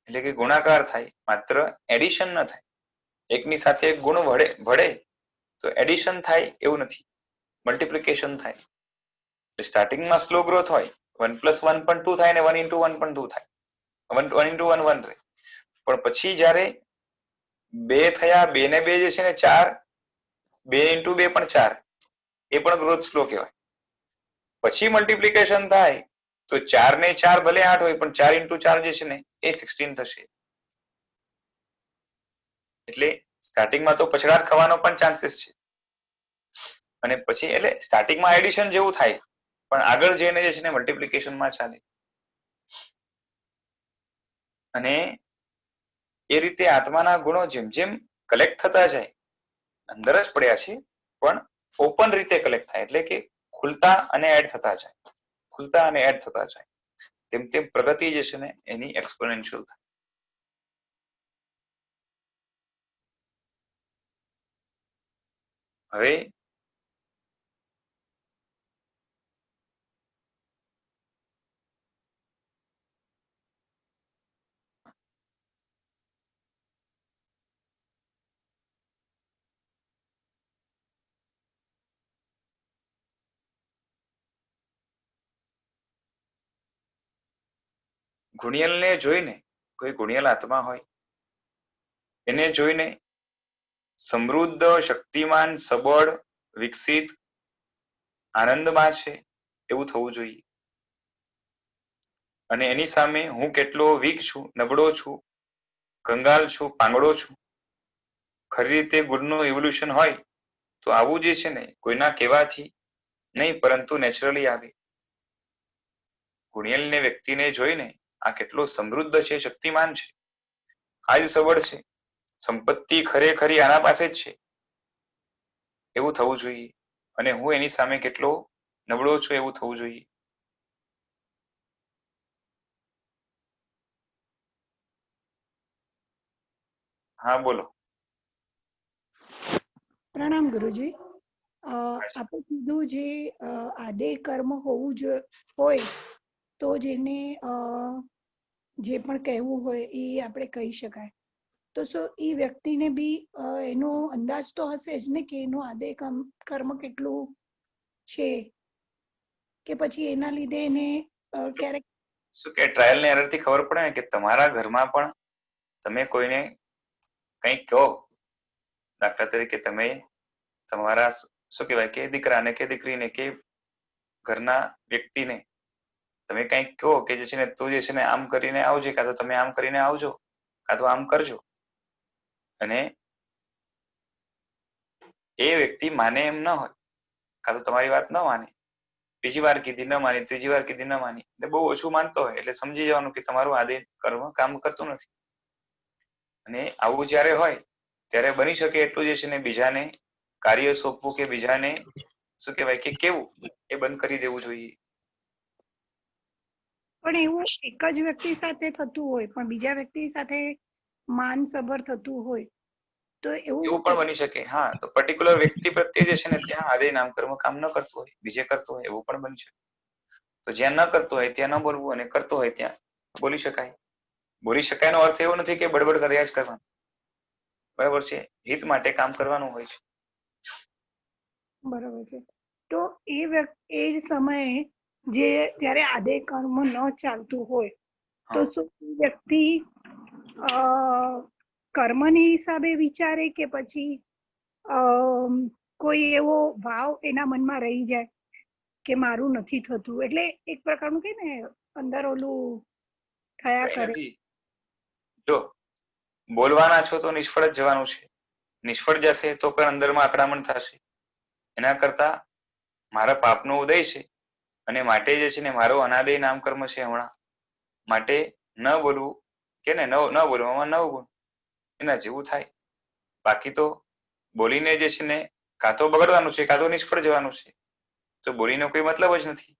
એટલે કે ગુણાકાર થાય, માત્ર એડિશન ન થાય. એકની સાથે એક ગુણ ભળે તો એડિશન થાય એવું નથી, મલ્ટિપ્લિકેશન થાય. સ્ટાર્ટિંગમાં સ્લો ગ્રોથ હોય, 1+1 પણ 2 થાય ને 1 × 1 પણ 2 થાય, 1 × 1 1 રહે. પણ પછી જયારે 2 થયા, 2 ને 2 જે છે ને 4, 2 × 2 પણ 4, એ પણ ગ્રોથ સ્લો કહેવાય. પછી મલ્ટિપ્લિકેશન થાય તો 4 ને 4 ભલે 8 હોય પણ 4 × 4 જે છે ને એ 16 થશે. એટલે સ્ટાર્ટિંગમાં તો પછડાટ ખવાનો પણ ચાન્સીસ છે અને પછી એટલે સ્ટાર્ટિંગમાં એડિશન જેવું થાય પણ આગળ જઈને જે છે ને મલ્ટિપ્લિકેશનમાં ચાલે. અને એ રીતે આત્માના ગુણો જેમ જેમ કલેક્ટ થતા જાય, અંદર જ પડ્યા છે પણ ઓપન રીતે કલેક્ટ થાય, એટલે કે ખુલતા અને એડ થતા જાય, ખુલતા અને એડ થતા જાય, તેમ તેમ પ્રગતિ જે છે ને એની એક્સપોનેન્શિયલ થાય. હવે ગુણિયલને જોઈને, કોઈ ગુણિયલ આત્મા હોય એને જોઈને સમૃદ્ધ, શક્તિમાન, સબળ, વિકસિત, આનંદમાં છે એવું થવું જોઈએ. અને એની સામે હું કેટલો વીક છું, નબળો છું, કંગાલ છું, પાંગડો છું, ખરી રીતે ગુણનું ઇવોલ્યુશન હોય તો આવું જે છે ને કોઈના કહેવાથી નહીં પરંતુ નેચરલી આવે. ગુણિયલને વ્યક્તિને જોઈને આ કેટલો સમૃદ્ધ છે, શક્તિમાન છે, આજ સબળ છે, સંપત્તિ ખરેખરી આના પાસે જ છે એવું થવું જોઈએ. અને હું એની સામે કેટલો નબળો છું એવું થવું જોઈએ. હા બોલો. પ્રણામ ગુરુજી. આપણે કીધું જે આદે કર્મ હોવું હોય તો જેને જે પણ કહેવું હોય એ આપણે કહી શકાય. તો શું એ વ્યક્તિને બી એનો અંદાજ તો હશે જ ને કે એનું આદે કર્મ કેટલું છે, કે પછી એના લીધે એને ક્યારેક શું કે ટ્રાયલ ને એરર થી ખબર પડે ને કે તમારા ઘરમાં પણ તમે કોઈને કંઈક કહો, દાખલા તરીકે તમે તમારા શું કહેવાય કે દીકરાને કે દીકરીને કે ઘરના વ્યક્તિને તમે કંઈક કહો કે જે છે ને તું જે છે ને આમ કરીને આવજે, કાં તો તમે આમ કરીને આવજો, કાં તો આમ કરજો, અને એ વ્યક્તિ માને એમ ન હોય, કાં તો તમારી વાત ન માને, બીજી વાર કીધી ન માની, ત્રીજી વાર કીધી ન માની, એટલે બહુ ઓછું માનતો હોય એટલે સમજી જવાનું કે તમારું આદે કર્મ કામ કરતું નથી. અને આવું જયારે હોય ત્યારે બની શકે એટલું જે છે ને બીજાને કાર્ય સોંપવું કે બીજાને શું કહેવાય કે કેવું એ બંધ કરી દેવું જોઈએ. પણ એવું એક જ વ્યક્તિ સાથે થતું હોય પણ બીજા વ્યક્તિ સાથે માનસભર થતું હોય તો એવું પણ બની શકે. હા, તો પર્ટિક્યુલર વ્યક્તિ પ્રત્યે જે છે ને ત્યાં આદે નામ કર્મ કામ ન કરતું હોય, બીજે કરતું હોય, એવું પણ બની શકે. તો જ્યાં ન કરતું હોય ત્યાં ન બોલવું, અને કરતું હોય ત્યાં બોલી શકાય. બોલી શકાય નો અર્થ એવો નથી કે બડબડ કર્યા જ કરવાનું. બરાબર છે, હિત માટે કામ કરવાનું હોય છે. બરાબર છે. તો એ સમયે જે જ્યારે આદે કર્મ ન ચાલતું હોય તો શું વ્યક્તિ કર્મની હિસાબે વિચારે કે પછી કોઈ એવો ભાવ એના મનમાં રહી જાય કે મારું નથી થતું, એટલે એક પ્રકારનું કે ને અંદર ઓલું થયા કઈ કરે. નથી. જો બોલવાના છો તો નિષ્ફળ જ જવાનું છે. નિષ્ફળ જશે તો પણ અંદરમાં આક્રમણ થશે. એના કરતા મારા પાપનો ઉદય છે અને માટે જે છે ને મારો અનાદય નામ કર્મ છે હમણાં, માટે ન બોલવું કે ને ન બોલવામાં નવ ગુણ એના જેવું થાય. બાકી તો બોલીને જે છે ને કાં તો બગડવાનું છે કાં તો નિષ્ફળ જવાનું છે. તો બોલીનો કોઈ મતલબ જ નથી.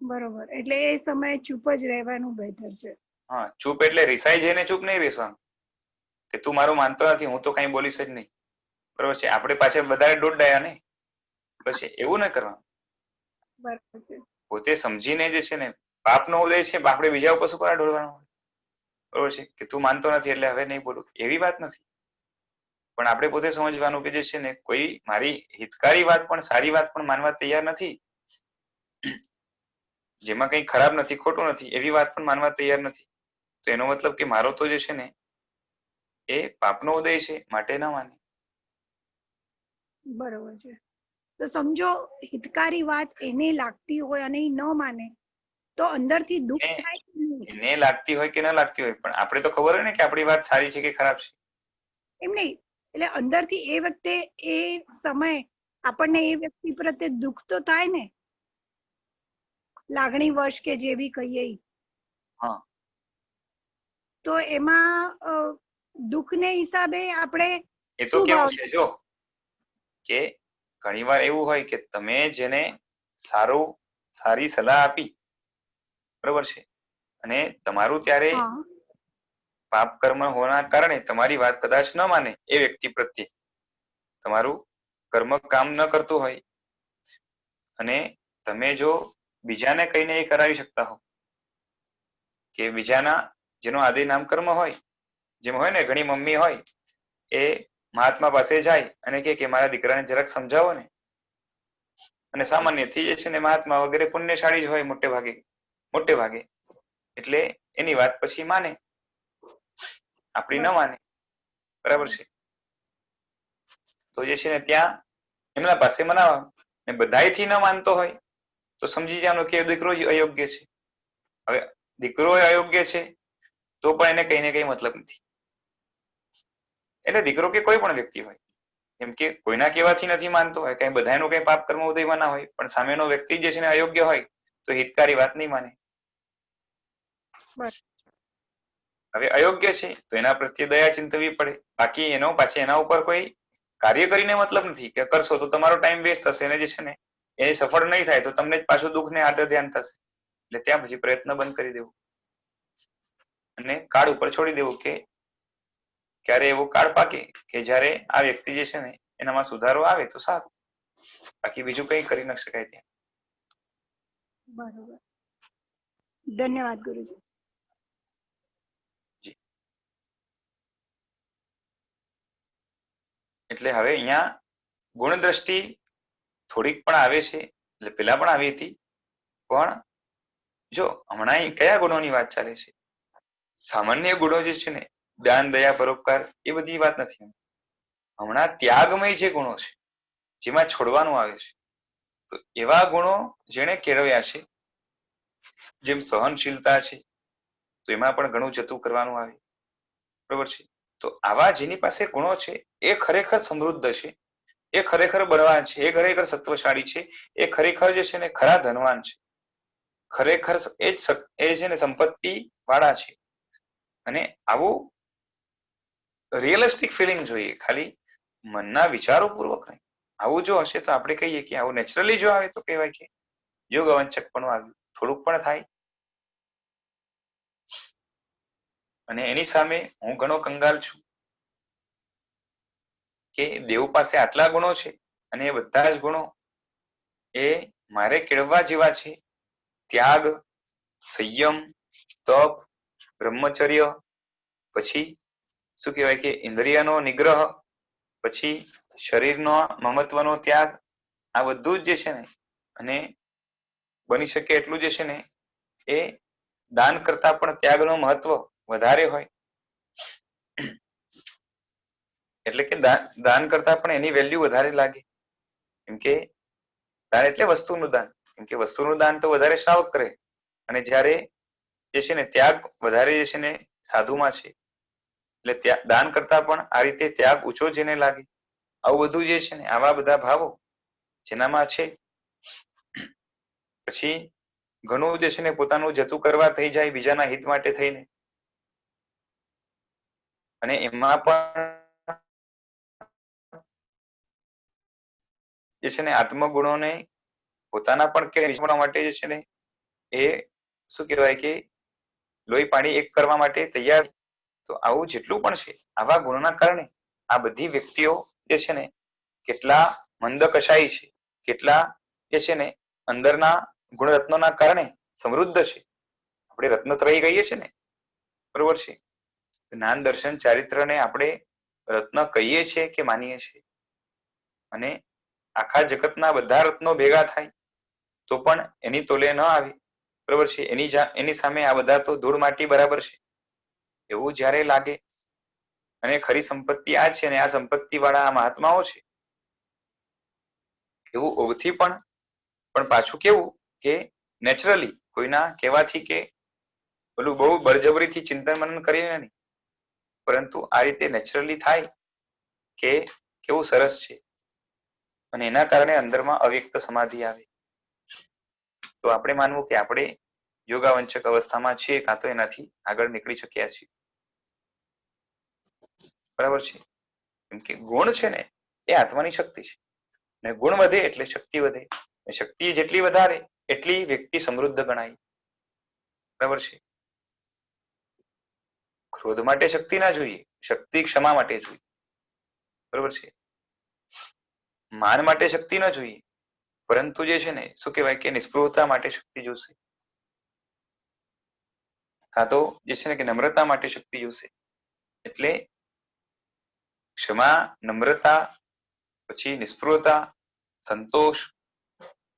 બરોબર, એટલે એ સમયે ચૂપ જ રહેવાનું બેટર છે. હા, ચૂપ એટલે રિસાઈ જઈને ચૂપ નહીં બેસવાનું કે તું મારું માનતો નથી, હું તો કઈ બોલીશ જ નહીં. બરોબર છે, આપણે પાછળ બધા દોડાયા ને, પછી એવું ન કરવાનું. બરાબર છે. પોતે સમજીને જે છે ને પાપનો ઉદય છે, આપણે બીજા ઉપર શું કરવા ઢોળવાનો હોય. બરોબર છે, કે તું માનતો નથી એટલે હવે નહીં બોલું, એવી વાત નથી. પણ આપણે પોતે સમજવાનું કે જે છે ને કોઈ મારી હિતકારી વાત પણ સારી વાત પણ માનવા તૈયાર નથી, જેમાં કંઈ ખરાબ નથી, ખોટું નથી, એવી વાત પણ માનવા તૈયાર નથી. તો એનો મતલબ કે મારો તો જે છે ને એ પાપનો ઉદય છે, માટે ન માને. બરોબર છે. તો સમજો હિતકારી વાત એને લાગતી હોય અને એ ન માને તો અંદરથી દુઃખ થાય કે નહીં? એને લાગતી હોય કે ન લાગતી હોય, પણ આપણે તો ખબર હોય ને કે આપણી વાત સારી છે કે ખરાબ છે. એમ નહીં, એટલે અંદરથી એ વખતે એ સમય આપણને એ વ્યક્તિ પ્રત્યે દુઃખ તો થાય ને, લાગણી વશ કે જેવી કહીએ. હા, તો એમાં દુઃખને હિસાબે આપણે એ તો શું કેવું ભાવ? છે જો કે ઘણીવાર એવું હોય કે તમે જેને સારી સલાહ આપી, બરોબર છે, અને તમારું ત્યારે હા, પાપ કર્મ હોવાના કારણે તમારી વાત કદાચ ન માને એ વ્યક્તિ પ્રત્યે, તમારું કર્મ કામ ન કરતું હોય અને તમે જો બીજાને કહીને એ કરાવી શકતા હો કે બીજાના જેનો આદિ નામ કર્મ હોય, જેમ હોય ને ઘણી મમ્મી હોય એ મહાત્મા પાસે જાય અને કે મારા દીકરાને જરાક સમજાવો ને, અને સામાન્યથી જે છે ને મહાત્મા વગેરે પુણ્યશાળી જ હોય મોટે ભાગે, એટલે એની વાત પછી માને, આપણી ન માને. બરાબર છે, તો જે છે ને ત્યાં એમના પાસે મનાવા, ને બધાયથી ન માનતો હોય તો સમજી જવાનું કે દીકરો જ અયોગ્ય છે. હવે દીકરો અયોગ્ય છે તો પણ એને કઈ ને કઈ મતલબ નથી. એટલે દીકરો કે કોઈ પણ વ્યક્તિ હોય, કેમ કે કોઈના કહેવાથી નથી માનતો હોય, કઈ બધાનું કઈ પાપ કર્મ ઉદયમાં ના હોય, પણ સામેનો વ્યક્તિ જે છે ને અયોગ્ય હોય તો હિતકારી વાત નહીં માને. હવે અયોગ્ય છે તો એના પ્રત્યે દયા ચિંતવવી પડે. બાકી પાછી એના ઉપર કોઈ કાર્ય કરીને મતલબ નથી કે કરશો તો તમારો ટાઈમ વેસ્ટ થશે, અને જે છે ને એ સફળ નહીં થાય તો તમને જ પાછું દુઃખ ને આદર ધ્યાન થશે. એટલે ત્યાં પછી પ્રયત્ન બંધ કરી દેવું અને કાળ ઉપર છોડી દેવું કે ક્યારે એવો કાળ પાકે કે જ્યારે આ વ્યક્તિ જે છે ને એનામાં સુધારો આવે તો સારું, બાકી બીજું કઈ કરી ન શકાય ત્યાં. બરોબર. ધન્યવાદ ગુરુજી. જી. એટલે હવે અહીંયા ગુણ દ્રષ્ટિ થોડીક પણ આવે છે, એટલે પેલા પણ આવી હતી, પણ જો હમણાં કયા ગુણોની વાત ચાલે છે? સામાન્ય ગુણો જે છે ને દાન, દયા, પરોપકાર એ બધી વાત નથી. હમણાં ત્યાગમય જે ગુણો છે જેમાં છોડવાનું આવે છે, તો એવા ગુણો જેણે કેળવ્યા છે, જેમ સહનશીલતા છે તો એમાં પણ ઘણું જતું કરવાનું આવે, બરોબર છે. તો આવા જેની પાસે ગુણો છે એ ખરેખર સમૃદ્ધ છે, એ ખરેખર બળવાન છે, એ ખરેખર સત્વશાળી છે, એ ખરેખર જે છે ને ખરા ધનવાન છે, ખરેખર એ છે ને સંપત્તિ વાળા છે. અને આવું રિયલિસ્ટિક ફિલિંગ જોઈએ, ખાલી મનના વિચારો પૂર્વક નહીં. આવું જો હશે તો આપણે કહીએ કે આવું નેચરલી જો આવે તો કહેવાય કે યોગ અવંચક પણ આવ્યું, થોડુંક પણ થાય. અને એની સામે હું ઘણો કંગાલ છું કે દેવ પાસે આટલા ગુણો છે અને એ બધા જ ગુણો એ મારે કેળવવા જેવા છે. ત્યાગ, સંયમ, તપ, બ્રહ્મચર્ય, પછી શું કહેવાય કે ઇન્દ્રિયનો નિગ્રહ, પછી શરીરનો મમત્વનો ત્યાગ, આ બધું જ જે છે ને, અને બની શકે એટલું જે છે ને એ દાન કરતા પણ ત્યાગનું મહત્વ વધારે હોય. એટલે કે દાન કરતા પણ એની વેલ્યુ વધારે લાગે. કેમ કે દાન એટલે વસ્તુનું દાન, કેમ કે વસ્તુનું દાન તો વધારે શ્રાવક કરે, અને જ્યારે જે છે ને ત્યાગ વધારે જે છે ને સાધુમાં છે. એટલે દાન કરતા પણ આ રીતે ત્યાગ ઊંચો જેને લાગે, આવું બધું જે છે ને આવા બધા ભાવો જેનામાં છે. પછી ઘણું જે છે ને પોતાનું જતું કરવા થઈ જાય બીજાના હિત માટે થઈને, અને એમાં પણ જે છે ને આત્મગુણોને પોતાના પણ કે માટે જે છે ને એ શું કહેવાય કે લોહી પાણી એક કરવા માટે તૈયાર. તો આવું જેટલું પણ છે, આવા ગુણોના કારણે આ બધી વ્યક્તિઓ જે છે ને કેટલા મંદ કશાય છે, કેટલા જે છે ને અંદરના ગુણરત્નોના કારણે સમૃદ્ધ છે. આપણે રત્નત્રયી કહીએ છીએ ને, બરોબર છે. જ્ઞાન, દર્શન, ચારિત્રને આપણે રત્ન કહીએ છીએ કે માનીએ છીએ, અને આખા જગતના બધા રત્નો ભેગા થાય તો પણ એની તોલે ન આવે, બરોબર છે. એની સામે આ બધા તો ધૂળ માટી બરાબર છે, એવું જ્યારે લાગે. અને ખરી સંપત્તિ આ છે, ને આ સંપત્તિ વાળા આ મહાત્માઓ છે, એવું ઓળથી પણ પાછું કેવું કે નેચરલી કોઈના કહેવાથી કે પેલું બહુ બળજબરીથી ચિંતન મનન કરીને નહીં, પરંતુ આ રીતે નેચરલી થાય કે કેવું સરસ છે, અને એના કારણે અંદરમાં અવ્યક્ત સમાધિ આવે. તો આપણે માનવું કે આપણે યોગાવંચક અવસ્થામાં છીએ, કાં તો એનાથી આગળ નીકળી શક્યા છીએ, બરાબર છે. કેમ કે ગુણ છે ને એ આત્માની શક્તિ છે, અને ગુણ વધે એટલે શક્તિ વધે, શક્તિ જેટલી વધારે એટલી વ્યક્તિ સમૃદ્ધ ગણાય, બરાબર છે. ક્રોધ માટે શક્તિ ના જોઈએ, શક્તિ ક્ષમા માટે જોઈએ, બરોબર છે. માન માટે શક્તિ ના જોઈએ, પરંતુ જે છે ને શું કહેવાય કે નિષ્પૃહતા માટે શક્તિ જોશે, કાં તો જે છે ને કે નમ્રતા માટે શક્તિ જોશે. એટલે ક્ષમા, નમ્રતા, પછી નિષ્પૃહતા, સંતોષ,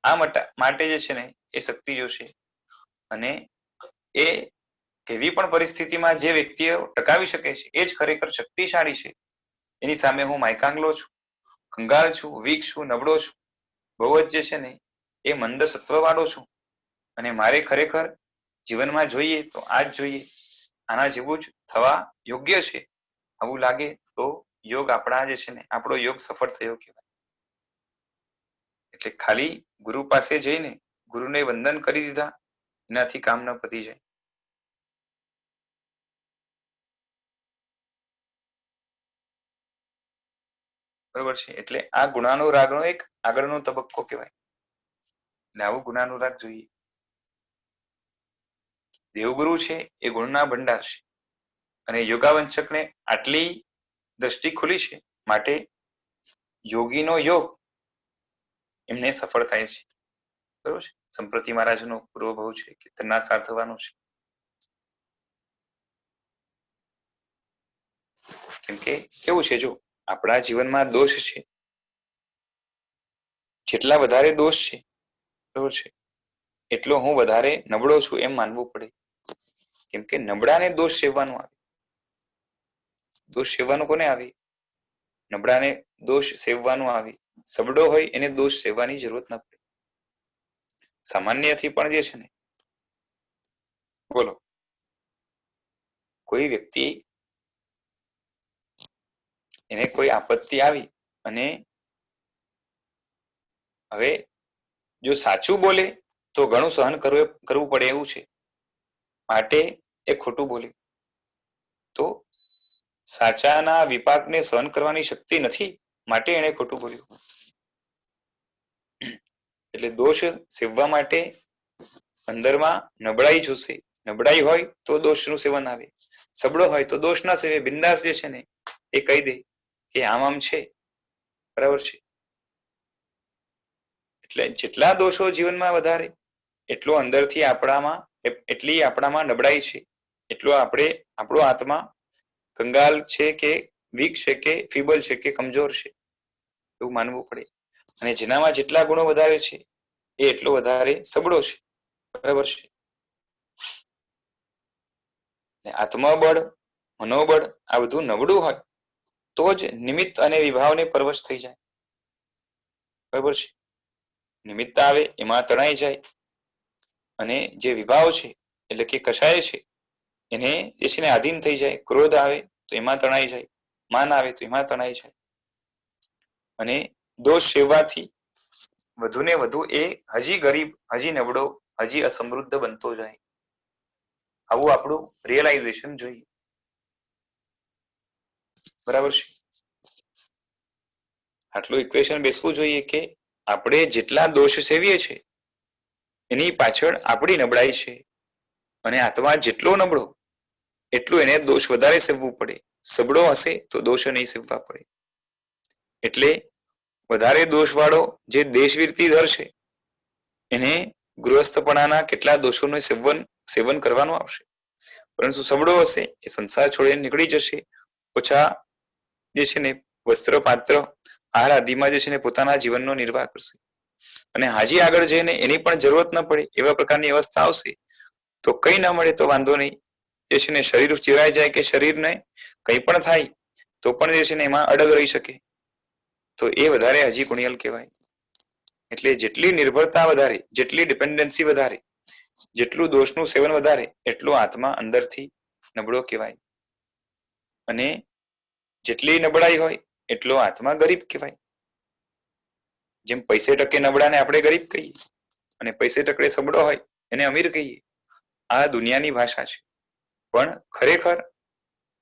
આ માટે જે છે ને એ શક્તિ જોશે. અને એ કેવી પણ પરિસ્થિતિમાં જે વ્યક્તિઓ ટકાવી શકે છે એ જ ખરેખર શક્તિશાળી છે. એની સામે હું માયકાંગલો છું, કંગાળ છું, વીક છું, નબળો છું, બહુ જ જે છે ને એ મંદ સત્વ વાળો છું, અને મારે ખરેખર જીવનમાં જોઈએ તો આ જ જોઈએ, આના જેવું જ થવા યોગ્ય છે, આવું લાગે તો યોગ આપણા જે છે ને આપણો યોગ સફળ થયો કહેવાય. એટલે ખાલી ગુરુ પાસે જઈને ગુરુને વંદન કરી દીધા એનાથી કામ ન પતી જાય. બરોબર છે. એટલે આ ગુણાનુરાગનો એક આગળનો તબક્કો કહેવાય. એટલે આવું ગુણાનુરાગ જોઈએ. દેવગુરુ છે એ ગુણના ભંડાર છે, અને યોગાવંચકને આટલી દ્રષ્ટિ ખુલી છે, માટે યોગીનો યોગ એમને સફળ થાય છે, બરોબર છે. સંપ્રતિ મહારાજનો પૂર્વભાવ છે, કીર્તનના સાર્થવાનો છે. કેમ કે કેવું છે, જો આપણા જીવનમાં દોષ છે, જેટલા વધારે દોષ છે, બરોબર છે, એટલો હું વધારે નબળો છું એમ માનવું પડે. કેમ કે નબળાને દોષ સેવવાનું આવે. દોષ સેવવાનું કોને આવે? નબળાને દોષ સેવવાનું આવે. સબળો હોય એને દોષ સેવવાની જરૂરત ન પડે. સામાન્યથી પણ જે છે ને, બોલો, કોઈ વ્યક્તિ એને કોઈ આપત્તિ આવી અને હવે જો સાચું બોલે તો ઘણું સહન કરવું પડે એવું છે, માટે એ ખોટું બોલે તો સાચાના વિપાકને સહન કરવાની શક્તિ નથી, માટે એને ખોટું બોલ્યું. એટલે દોષ સેવવા માટે અંદરમાં નબળાઈ જોશે. નબળાઈ હોય તો દોષનું સેવન આવે. સબળો હોય તો દોષ ના સેવે. બિંદાસ જે છે ને એ કહી દે કે આમ આમ છે, બરાબર છે. એટલે જેટલા દોષો જીવનમાં વધારે એટલો અંદરથી આપણામાં એટલી આપણામાં નબળાઈ છે, એટલો આપણો આત્મા કંગાલ છે કે વીક છે કે ફીબલ છે કે કમજોર છે એવું માનવું પડે. અને જેનામાં જેટલા ગુણો વધારે છે એ એટલો વધારે સબળો છે, બરાબર છે. આત્મબળ, મનોબળ આ બધું નબળું હોય તો જ નિમિત્ત અને વિભાવને પરવશ થઈ જાય, બરાબર છે. નિમિત્ત આવે એમાં તણાઈ જાય અને જે વિભાવ છે એટલે કે કષાય છે એને જે છે ને આધીન થઈ જાય. ક્રોધ આવે તો એમાં તણાઈ જાય, માન આવે તો એમાં તણાઈ જાય. અને દોષ સેવવાથી વધુ ને વધુ એ હજી ગરીબ, હજી નબળો, હજી અસમૃદ્ધ બનતો જાય. આવું આપણું રિયલાઇઝેશન જોઈએ, બરાબર છે. આટલું ઇક્વેશન બેસવું જોઈએ કે આપણે જેટલા દોષ સેવીએ છીએ એની પાછળ આપણી નબળાઈ છે. અને આત્મા જેટલો નબળો એટલું એને દોષ વધારે સેવવું પડે. સબળો હશે તો દોષ નહીં સેવવા પડે. એટલે વધારે દોષવાળો જે દેશવીરતી દર છે એને ગૃહસ્થપણાના કેટલા દોષોનું સેવન કરવાનું આવશે. પરંતુ સબળો હશે એ સંસાર છોડીને નીકળી જશે. ઓછા જે છે ને વસ્ત્ર, પાત્ર, આહાર આદિમાં જે છે ને પોતાના જીવનનો નિર્વાહ કરશે. અને હાજી આગળ જઈને એની પણ જરૂરત ન પડે એવા પ્રકારની અવસ્થા આવશે તો કઈ ના મળે તો વાંધો નહીં. જે છે ને શરીર ચિરાઈ જાય કે શરીરને કંઈ પણ થાય તો પણ જે છે ને એમાં અડગ રહી શકે તો એ વધારે હજી ગુણિયલ કહેવાય. એટલે જેટલી નિર્ભરતા વધારે, જેટલી ડિપેન્ડન્સી વધારે, જેટલું દોષનું સેવન વધારે એટલું આત્મા અંદરથી નબળો કહેવાય. અને જેટલી નબળાઈ હોય એટલો આત્મા ગરીબ કહેવાય. જેમ પૈસે ટકે નબળાને આપણે ગરીબ કહીએ અને પૈસે ટકે સબળો હોય એને અમીર કહીએ. આ દુનિયાની ભાષા છે. પણ ખરેખર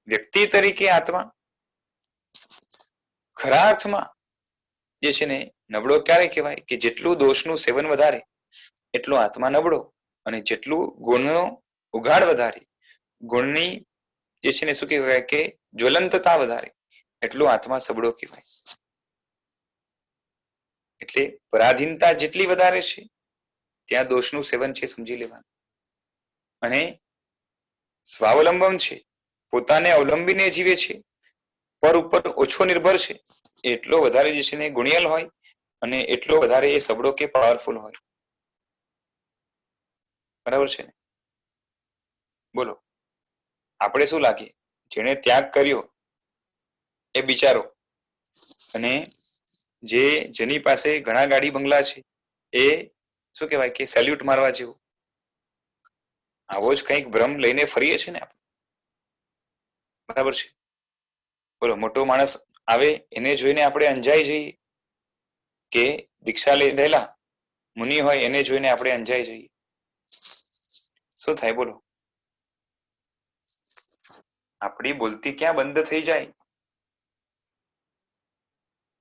વ્યક્તિ તરીકે આત્મા ખરા અર્થમાં જે છે ને નબળો ક્યારે કહેવાય કે જેટલું દોષનું સેવન વધારે એટલો આત્મા નબળો, અને જેટલું ગુણનો ઉઘાડ વધારે, ગુણની જે છે ને શું કહેવાય કે જ્વલંતતા વધારે એટલું આત્મા સબળો કહેવાય. એટલે પરાધીનતા જેટલી વધારે છે ત્યાં દોષનું સેવન છે સમજી લેવાનું. અને સ્વાવલંબન છે, પોતાને અવલંબીને જીવે છે, પર ઉપર ઓછો નિર્ભર છે એટલો વધારે જે છે ને ગુણિયલ હોય અને એટલો વધારે એ સબળો કે પાવરફુલ હોય, બરાબર છે ને. બોલો આપણે શું લાગે જેને ત્યાગ કર્યો એ બિચારો અને જેની પાસે ઘણા ગાડી બંગલા છે એ શું કહેવાય કે સેલ્યુટ મારવા જેવું. આવો જ કંઈક ભ્રમ લઈને ફરીએ છે ને આપણે, બરાબર છે. બોલો મોટો માણસ આવે એને જોઈને આપણે અંજાઈ જઈએ કે દીક્ષા લીધેલા મુનિ હોય એને જોઈને આપણે અંજાઈ જઈએ? શું થાય બોલો? આપણી બોલતી ક્યાં બંધ થઈ જાય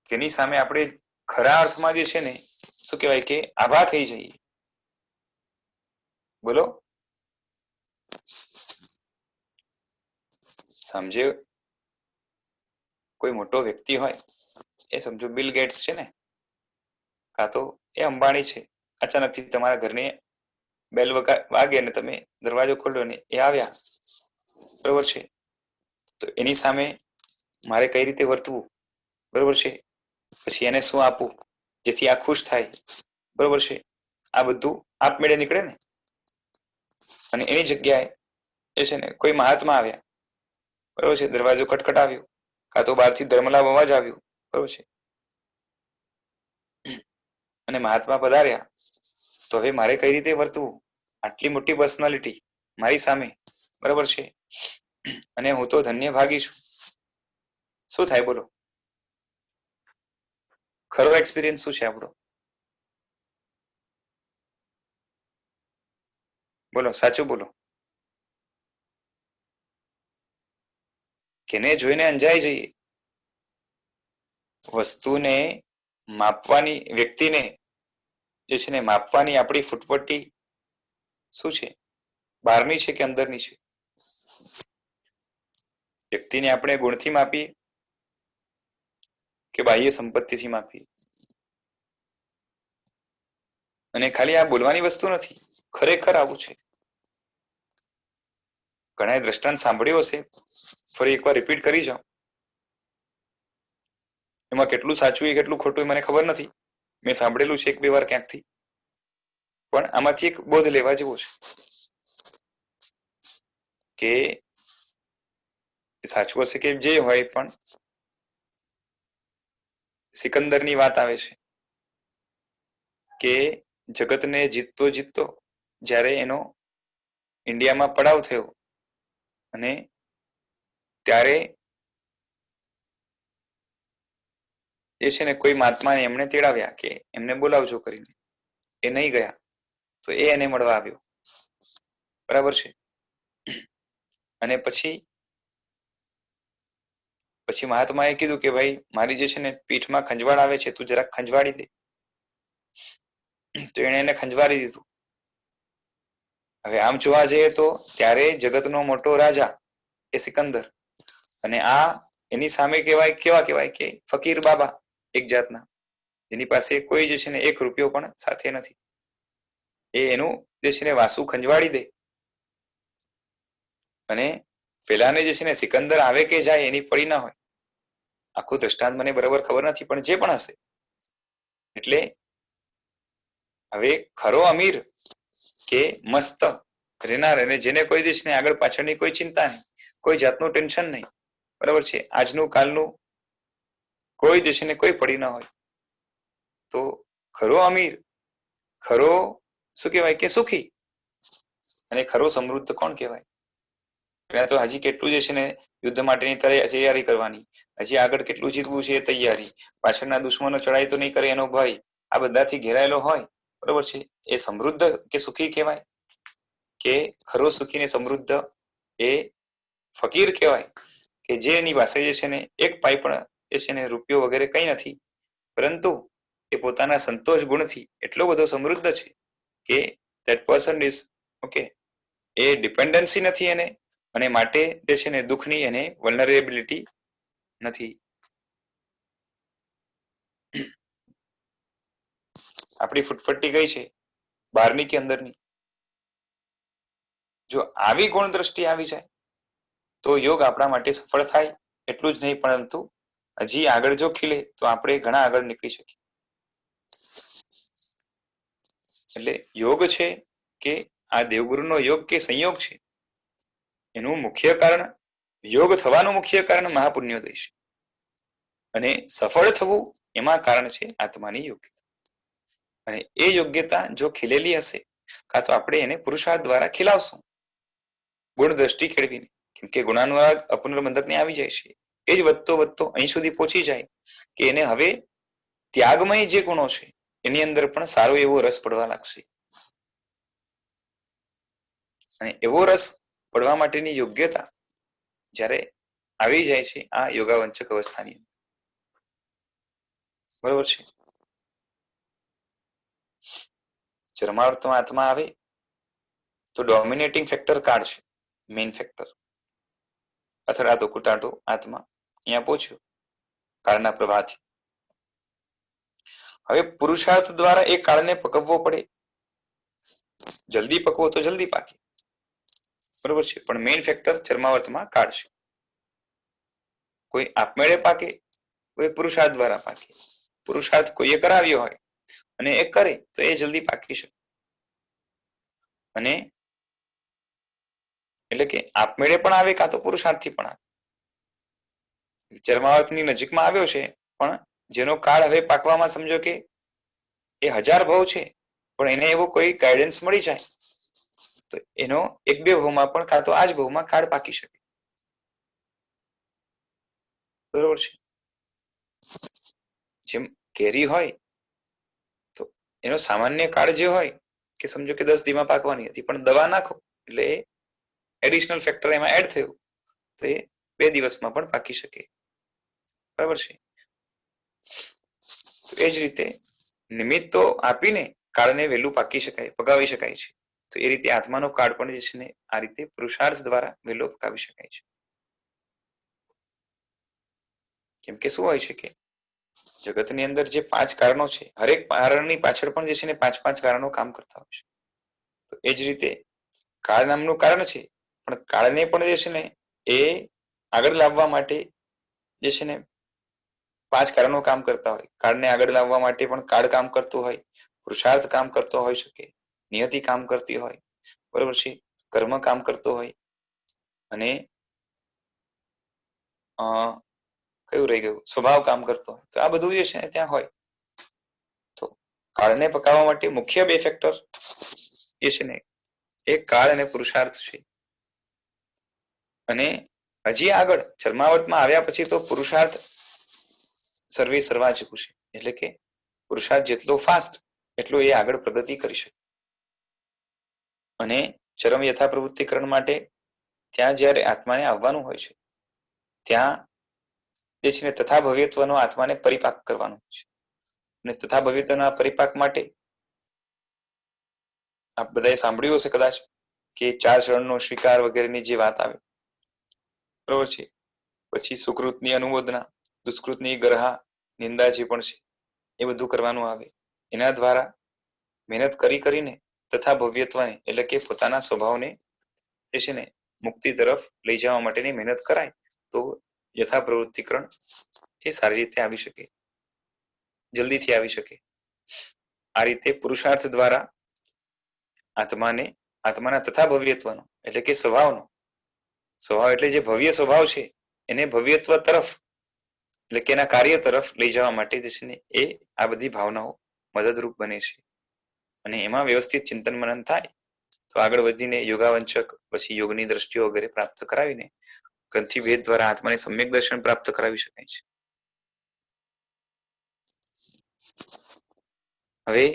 કે એની સામે આપણે ખરા અર્થમાં જે છે ને શું કહેવાય કે આભા થઈ જઈએ. બોલો સમજે કોઈ મોટો વ્યક્તિ હોય એ સમજો બિલ ગેટ્સ છે ને કાં તો એ અંબાણી છે, અચાનકથી તમારા ઘરને બેલ વાગે ને તમે દરવાજો ખોલ્યો ને એ આવ્યા, બરોબર છે. તો એની સામે મારે કઈ રીતે વર્તવું, બરોબર છે. પછી એને શું આપવું જેથી આ ખુશ થાય, બરોબર છે. આ બધું આપમેળે નીકળે ને. અને એની જગ્યાએ એ છે ને કોઈ મહાત્મા આવ્યા, બરોબર છે, દરવાજો ખટખટાવ્યો કાં તો બહારથી ધર્મલાભ અવાજ આવ્યો, બરોબર છે, અને મહાત્મા પધાર્યા તો હવે મારે કઈ રીતે વર્તવું? આટલી મોટી પર્સનાલિટી મારી સામે, બરોબર છે, અને હું તો ધન્ય ભાગી છું. શું થાય બોલો? ખરો એક્સપિરિયન્સ શું છે આપણો? બોલો સાચું બોલો. કેને જોઈને અંજાઈ જઈએ? વસ્તુને માપવાની, વ્યક્તિને જે છે ને માપવાની આપણી ફૂટપટ્ટી શું છે, બહારની છે કે અંદરની છે? વ્યક્તિને આપણે ગુણથી માપીએ કે બાહ્ય સંપત્તિથી માપીએ? અને ખાલી આ બોલવાની વસ્તુ નથી, ખરેખર આવું છે. ઘણા દ્રષ્ટાંત સાંભળ્યું હશે, ફરી એકવાર રિપીટ કરી જાઓ. એમાં કેટલું સાચું એ કેટલું ખોટું મને ખબર નથી, મેં સાંભળેલું છે એક બે વાર ક્યાંકથી, પણ આમાંથી એક બોધ લેવા જેવો છે કે સાચું હશે કે જે હોય, પણ સિકંદરની વાત આવે છે કે જગતને જીતતો જીતતો જ્યારે એનો ઇન્ડિયામાં પડાવ થયો અને ત્યારે જે છે ને કોઈ મહાત્માએ એમને તેડાવ્યા કે એમને બોલાવજો કરીને. એ નહીં ગયા તો એ એને મળવા આવ્યો, બરાબર છે. અને પછી મહાત્માએ કીધું કે ભાઈ મારી જે છે ને પીઠમાં ખંજવાળ આવે છે, તું જરાક ખંજવાળી દે. તો એને ખંજવાળી દીધું. હવે આમ જોવા જઈએ તો ત્યારે જગતનો મોટો રાજા એ સિકંદર, અને આ એની સામે કેવા કહેવાય કે ફકીર બાબા એક જાતના, જેની પાસે કોઈ જે છે ને એક રૂપિયો પણ સાથે નથી. એ એનું જે છે ને વાસુ ખંજવાળી દે, અને પેલાને જે છે ને સિકંદર આવે કે જાય એની પડી ના હોય. આખું દ્રષ્ટાંત મને બરાબર ખબર નથી, પણ જે પણ હશે. એટલે હવે ખરો અમીર કે મસ્ત રહેનાર, અને જેને કોઈ દેશને આગળ પાછળની કોઈ ચિંતા નહીં, કોઈ જાતનું ટેન્શન નહીં, બરાબર છે, આજનું કાલનું કોઈ દેશને કોઈ પડી ના હોય, તો ખરો અમીર, ખરો શું કહેવાય કે સુખી, અને ખરો સમૃદ્ધ કોણ કહેવાય? તો હજી કેટલું જે છે ને યુદ્ધ માટેની તૈયારી કરવાની, હજી આગળ કેટલું જીતવું છે એ તૈયારી, પાછળના દુશ્મનો ચડાઈ તો નહીં કરે એનો ભય, આ બધાથી ઘેરાયેલો હોય, બરોબર છે. એ સમૃદ્ધ કે સુખી કહેવાય? કે ખરો સુખી ને સમૃદ્ધ એ ફકીર કહેવાય, કે જે એની પાસે જે છે ને એક પાઈ પણ જે છે ને રૂપિયો વગેરે કઈ નથી, પરંતુ એ પોતાના સંતોષ ગુણથી એટલો બધો સમૃદ્ધ છે કે that person is okay, A dependency નથી એને, અને માટે જે છે ને દુઃખની એને વલ્નરેબિલિટી નથી. આપણી ફૂટપટ્ટી કઈ છે, બહારની કે અંદરની? જો આવી ગુણ દ્રષ્ટિ આવી જાય તો યોગ આપણા માટે સફળ થાય. એટલું જ નહીં, પરંતુ હજી આગળ જો ખીલે તો આપણે ઘણા આગળ નીકળી શકીએ. એટલે યોગ છે કે આ દેવગુરુનો યોગ કે સંયોગ છે, એનું મુખ્ય કારણ, યોગ થવાનું મુખ્ય કારણ મહાપુણ્યોદય છે, અને સફળ થવું એમાં કારણ છે આત્માની યોગ્યતા. અને એ યોગ્યતા જો ખીલેલી હશે, કાં તો આપણે એને પુરુષાર્થ દ્વારા ખીલાવશું, ગુણ દ્રષ્ટિ ખેડવીને. કેમ કે ગુણાનુરાગ અપુનર્બંધકને આવી જાય છે, એ જ વધતો વધતો અહીં સુધી પહોંચી જાય કે એને હવે ત્યાગમય જે ગુણો છે એની અંદર પણ સારો એવો રસ પડવા લાગશે. અને એવો રસ પડવા માટેની યોગ્યતા જ્યારે આવી જાય છે આ યોગાવંચક અવસ્થાની અંદર, બરોબર છે. ચરમાર્થનો આત્મા આવે તો ડોમિનેટિંગ ફેક્ટર કાળ છે, મેઇન ફેક્ટર. અથડાતો કુટાતો આત્મા અહીંયા પહોંચ્યો કાળના પ્રવાહથી. હવે પુરુષાર્થ દ્વારા એ કાળને પકવવો પડે, જલ્દી પકવો તો જલ્દી પાકે, બરોબર છે. પણ મેઇન ફેક્ટર ચરમાવર્તમાં કાળ છે. કોઈ આપમેળે પાકે, કોઈ પુરુષાર્થ દ્વારા પાકે. પુરુષાર્થ કોઈએ કરાવ્યો હોય અને એ કરે તો એ જલ્દી પાકી શકે. અને એટલે કે આપમેળે પણ આવે, કાં તો પુરુષાર્થથી પણ આવે. ચરમાવર્તની નજીકમાં આવ્યો છે, પણ જેનો કાળ હવે પાકવામાં સમજો કે એ 1000 ભાવ છે, પણ એને એવો કોઈ ગાઈડન્સ મળી જાય તો એનો 1-2 ભાવમાં પણ, કાં તો આ જ ભાવમાં કાળ પાકી શકે, બરોબર છે. જેમ કેરી હોય તો એનો સામાન્ય કાળ જે હોય કે સમજો કે 10 દીમાં પાકવાની હતી, પણ દવા નાખો એટલે એડિશનલ ફેક્ટર એમાં એડ થયું તો એ 2 દિવસમાં પણ પાકી શકે, બરાબર છે. એ જ રીતે નિમિત્તો આપીને કાળને વહેલું પાકી શકાય, પગાવી શકાય છે. તો એ રીતે આત્માનો કાળ પણ જે છે ને આ રીતે પુરુષાર્થ દ્વારા વહેલો પકાવી શકાય છે. કેમ કે શું હોય છે કે જગતની અંદર જે 5 કારણો છે, હરેક કારણની પાછળ પણ જે છે ને 5 કારણો કામ કરતા હોય છે. તો એ જ રીતે કાળ નામનું કારણ છે, પણ કાળને પણ જે છે ને એ આગળ લાવવા માટે જે છે ને 5 કારણો કામ કરતા હોય. કાળને આગળ લાવવા માટે પણ કાળ કામ કરતું હોય, પુરુષાર્થ કામ કરતો હોઈ શકે, નિયતિ કામ કરતી હોય, બરોબર છે, કર્મ કામ કરતો હોય, અને કયું રહી ગયું, સ્વભાવ કામ કરતો હોય. તો આ બધું જે છે ને ત્યાં હોય. તો કાળને પકાવવા માટે મુખ્ય 2 ફેક્ટર એ છે ને એક કાળ અને પુરુષાર્થ છે. અને હજી આગળ ચર્માવર્તમાં આવ્યા પછી તો પુરુષાર્થ સર્વે સર્વા જેવું છે. એટલે કે પુરુષાર્થ જેટલો ફાસ્ટ એટલો એ આગળ પ્રગતિ કરી શકે. અને ચરમ યથા પ્રવૃત્તિકરણ માટે ત્યાં જ્યારે આત્માને આવવાનું હોય છે ત્યાં જે છે ને તથા ભવ્યત્વનો આત્માને પરિપાક કરવાનો હોય છે. અને તથા ભવ્યત્વના પરિપાક માટે આપ બધાએ સાંભળ્યું હશે કદાચ કે 4 ચરણનો સ્વીકાર વગેરેની જે વાત આવે, બરોબર છે. પછી સુકૃતની અનુમોદના, દુષ્કૃતની ગ્રહા, નિંદા જે પણ છે એ બધું કરવાનું આવે. એના દ્વારા મહેનત કરીને તથા ભવ્યત્વને એટલે કે પોતાના સ્વભાવને જે છે ને મુક્તિ તરફ લઈ જવા માટેની મહેનત કરાય તો યથા પ્રવૃત્તિકરણ એ સારી રીતે આવી શકે, જલ્દીથી આવી શકે. આ રીતે પુરુષાર્થ દ્વારા આત્માના તથા ભવ્યત્વનો એટલે કે સ્વભાવ એટલે જે ભવ્ય સ્વભાવ છે એને ભવ્યત્વ તરફ એટલે કે એના કાર્ય તરફ લઈ જવા માટે જે છે ને એ આ બધી ભાવનાઓ મદદરૂપ બને છે. અને એમાં વ્યવસ્થિત ચિંતન મનન થાય તો આગળ વધીને યોગાવંચક પછી યોગની દ્રષ્ટિઓ વગેરે પ્રાપ્ત કરાવીને ગ્રંથિ ભેદ દ્વારા આત્માને સમ્યક દર્શન પ્રાપ્ત કરાવી શકાય છે. હવે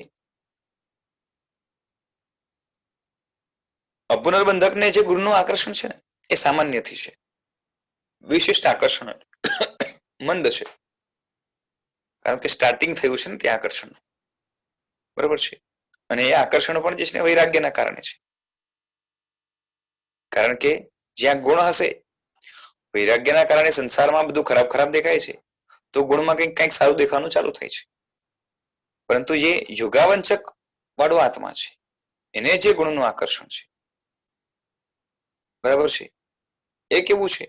અપુનર્બંધકને જે ગુરુનું આકર્ષણ છે ને એ સામાન્યથી છે, વિશિષ્ટ આકર્ષણ મંદ છે. કારણ કે સ્ટાર્ટિંગ થયું છે ને તે આકર્ષણ, બરોબર છે. અને એ આકર્ષણ પણ જે છે ને વૈરાગ્યના કારણે છે. કારણ કે જ્યાં ગુણ હશે, વૈરાગ્યના કારણે સંસારમાં બધું ખરાબ દેખાય છે તો ગુણમાં કંઈક સારું દેખાવાનું ચાલુ થાય છે. પરંતુ જે યોગાવંચક વાળો આત્મા છે એને જે ગુણનું આકર્ષણ છે, બરાબર છે, એ કેવું છે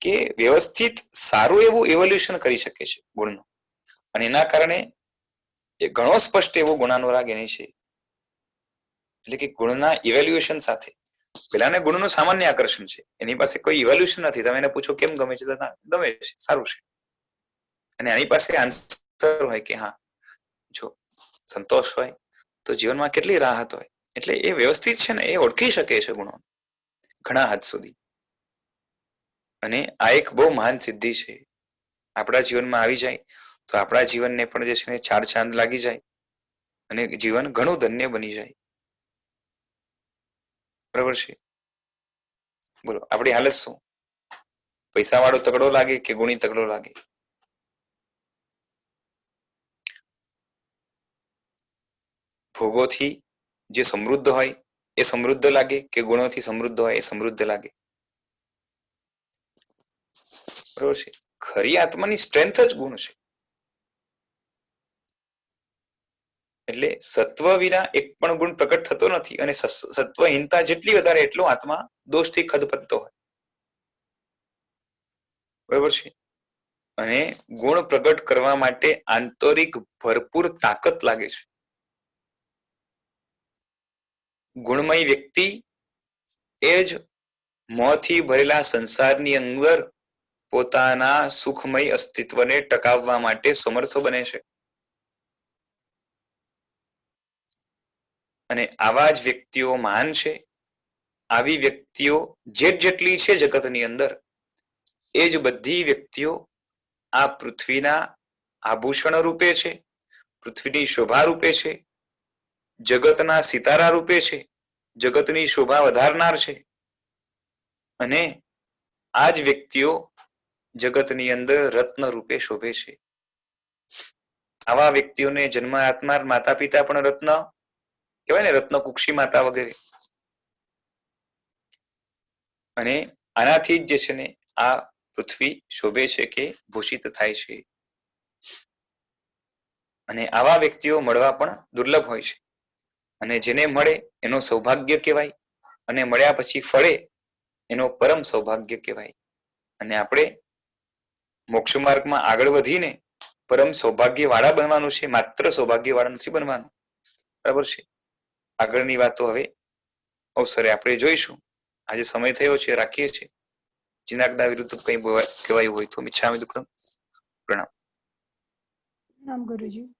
કે વ્યવસ્થિત સારું એવું ઇવોલ્યુશન કરી શકે છે ગુણનું. અને એના કારણે એ ઘણો સ્પષ્ટ એવો ગુણાનુરાગ એને છે. એટલે કે ગુણના ઇવેલ્યુએશન સાથે પેલાને ગુણનું સામાન્ય આકર્ષણ છે, એની પાસે કોઈ ઇવેલ્યુએશન નથી. તમે એને પૂછો કેમ ગમે છે તો ગમે છે, સારું છે. અને આની પાસે આન્સર હોય કે હા જો સંતોષ હોય તો જીવનમાં કેટલી રાહત હોય. એટલે એ વ્યવસ્થિત છે ને એ ઓળખી શકે છે ગુણો ઘણા હદ સુધી. અને આ એક બહુ મહાન સિદ્ધિ છે. આપણા જીવનમાં આવી જાય તો આપણા જીવનને પણ જે છે ને 4 ચાંદ લાગી જાય અને જીવન ઘણું ધન્ય બની જાય, બરાબર છે. બોલો આપણી હાલત શું? પૈસા વાળો તગડો લાગે કે ગુણી તગડો લાગે? ભોગોથી જે સમૃદ્ધ હોય એ સમૃદ્ધ લાગે કે ગુણોથી સમૃદ્ધ હોય એ સમૃદ્ધ લાગે? બરોબર છે. ખરી આત્માની સ્ટ્રેન્થ જ ગુણ છે. એટલે સત્વ વિના એક પણ ગુણ પ્રકટ થતો નથી. અને સત્વહીનતા જેટલી વધારે એટલો આત્મા દોષથી ખદપતતો હોય, બરોબર છે. અને ગુણ પ્રગટ કરવા માટે આંતરિક ભરપૂર તાકાત લાગે છે. ગુણમય વ્યક્તિ એ જ મોંથી ભરેલા સંસારની અંદર પોતાના સુખમય અસ્તિત્વને ટકાવવા માટે સમર્થ બને છે. અને આવા જ વ્યક્તિઓ મહાન છે. આવી વ્યક્તિઓ જેટલી છે જગતની અંદર એ જ બધી વ્યક્તિઓ આ પૃથ્વીના આભૂષણ રૂપે છે, પૃથ્વીની શોભા રૂપે છે, જગતના સિતારા રૂપે છે, જગતની શોભા વધારનાર છે. અને આ જ વ્યક્તિઓ જગતની અંદર રત્ન રૂપે શોભે છે. આવા વ્યક્તિઓને જન્મ આપનાર માતા પિતા પણ રત્ન કહેવાય ને, રત્ન કુક્ષી માતા વગેરે. અને આનાથી જ જે છે ને આ પૃથ્વી શોભે છે કે ભૂષિત થાય છે. અને આવા વ્યક્તિઓ મળવા પણ દુર્લભ હોય છે. અને જેને મળે એનો સૌભાગ્ય કહેવાય, અને મળ્યા પછી ફળે એનો પરમ સૌભાગ્ય કહેવાય. અને આપણે મોક્ષ માર્ગમાં આગળ વધીને પરમ સૌભાગ્ય વાળા બનવાનું છે, માત્ર સૌભાગ્ય વાળા નથી બનવાનું. બરાબર છે. આગળની વાતો હવે અવસરે આપણે જોઈશું. આજે સમય થયો છે, રાખીએ છીએ. જીનાગના વિરુદ્ધ કઈ કહેવાયું હોય તો મિચ્છામિ દુક્કડમ. પ્રણામ. નામ ગુરુજી.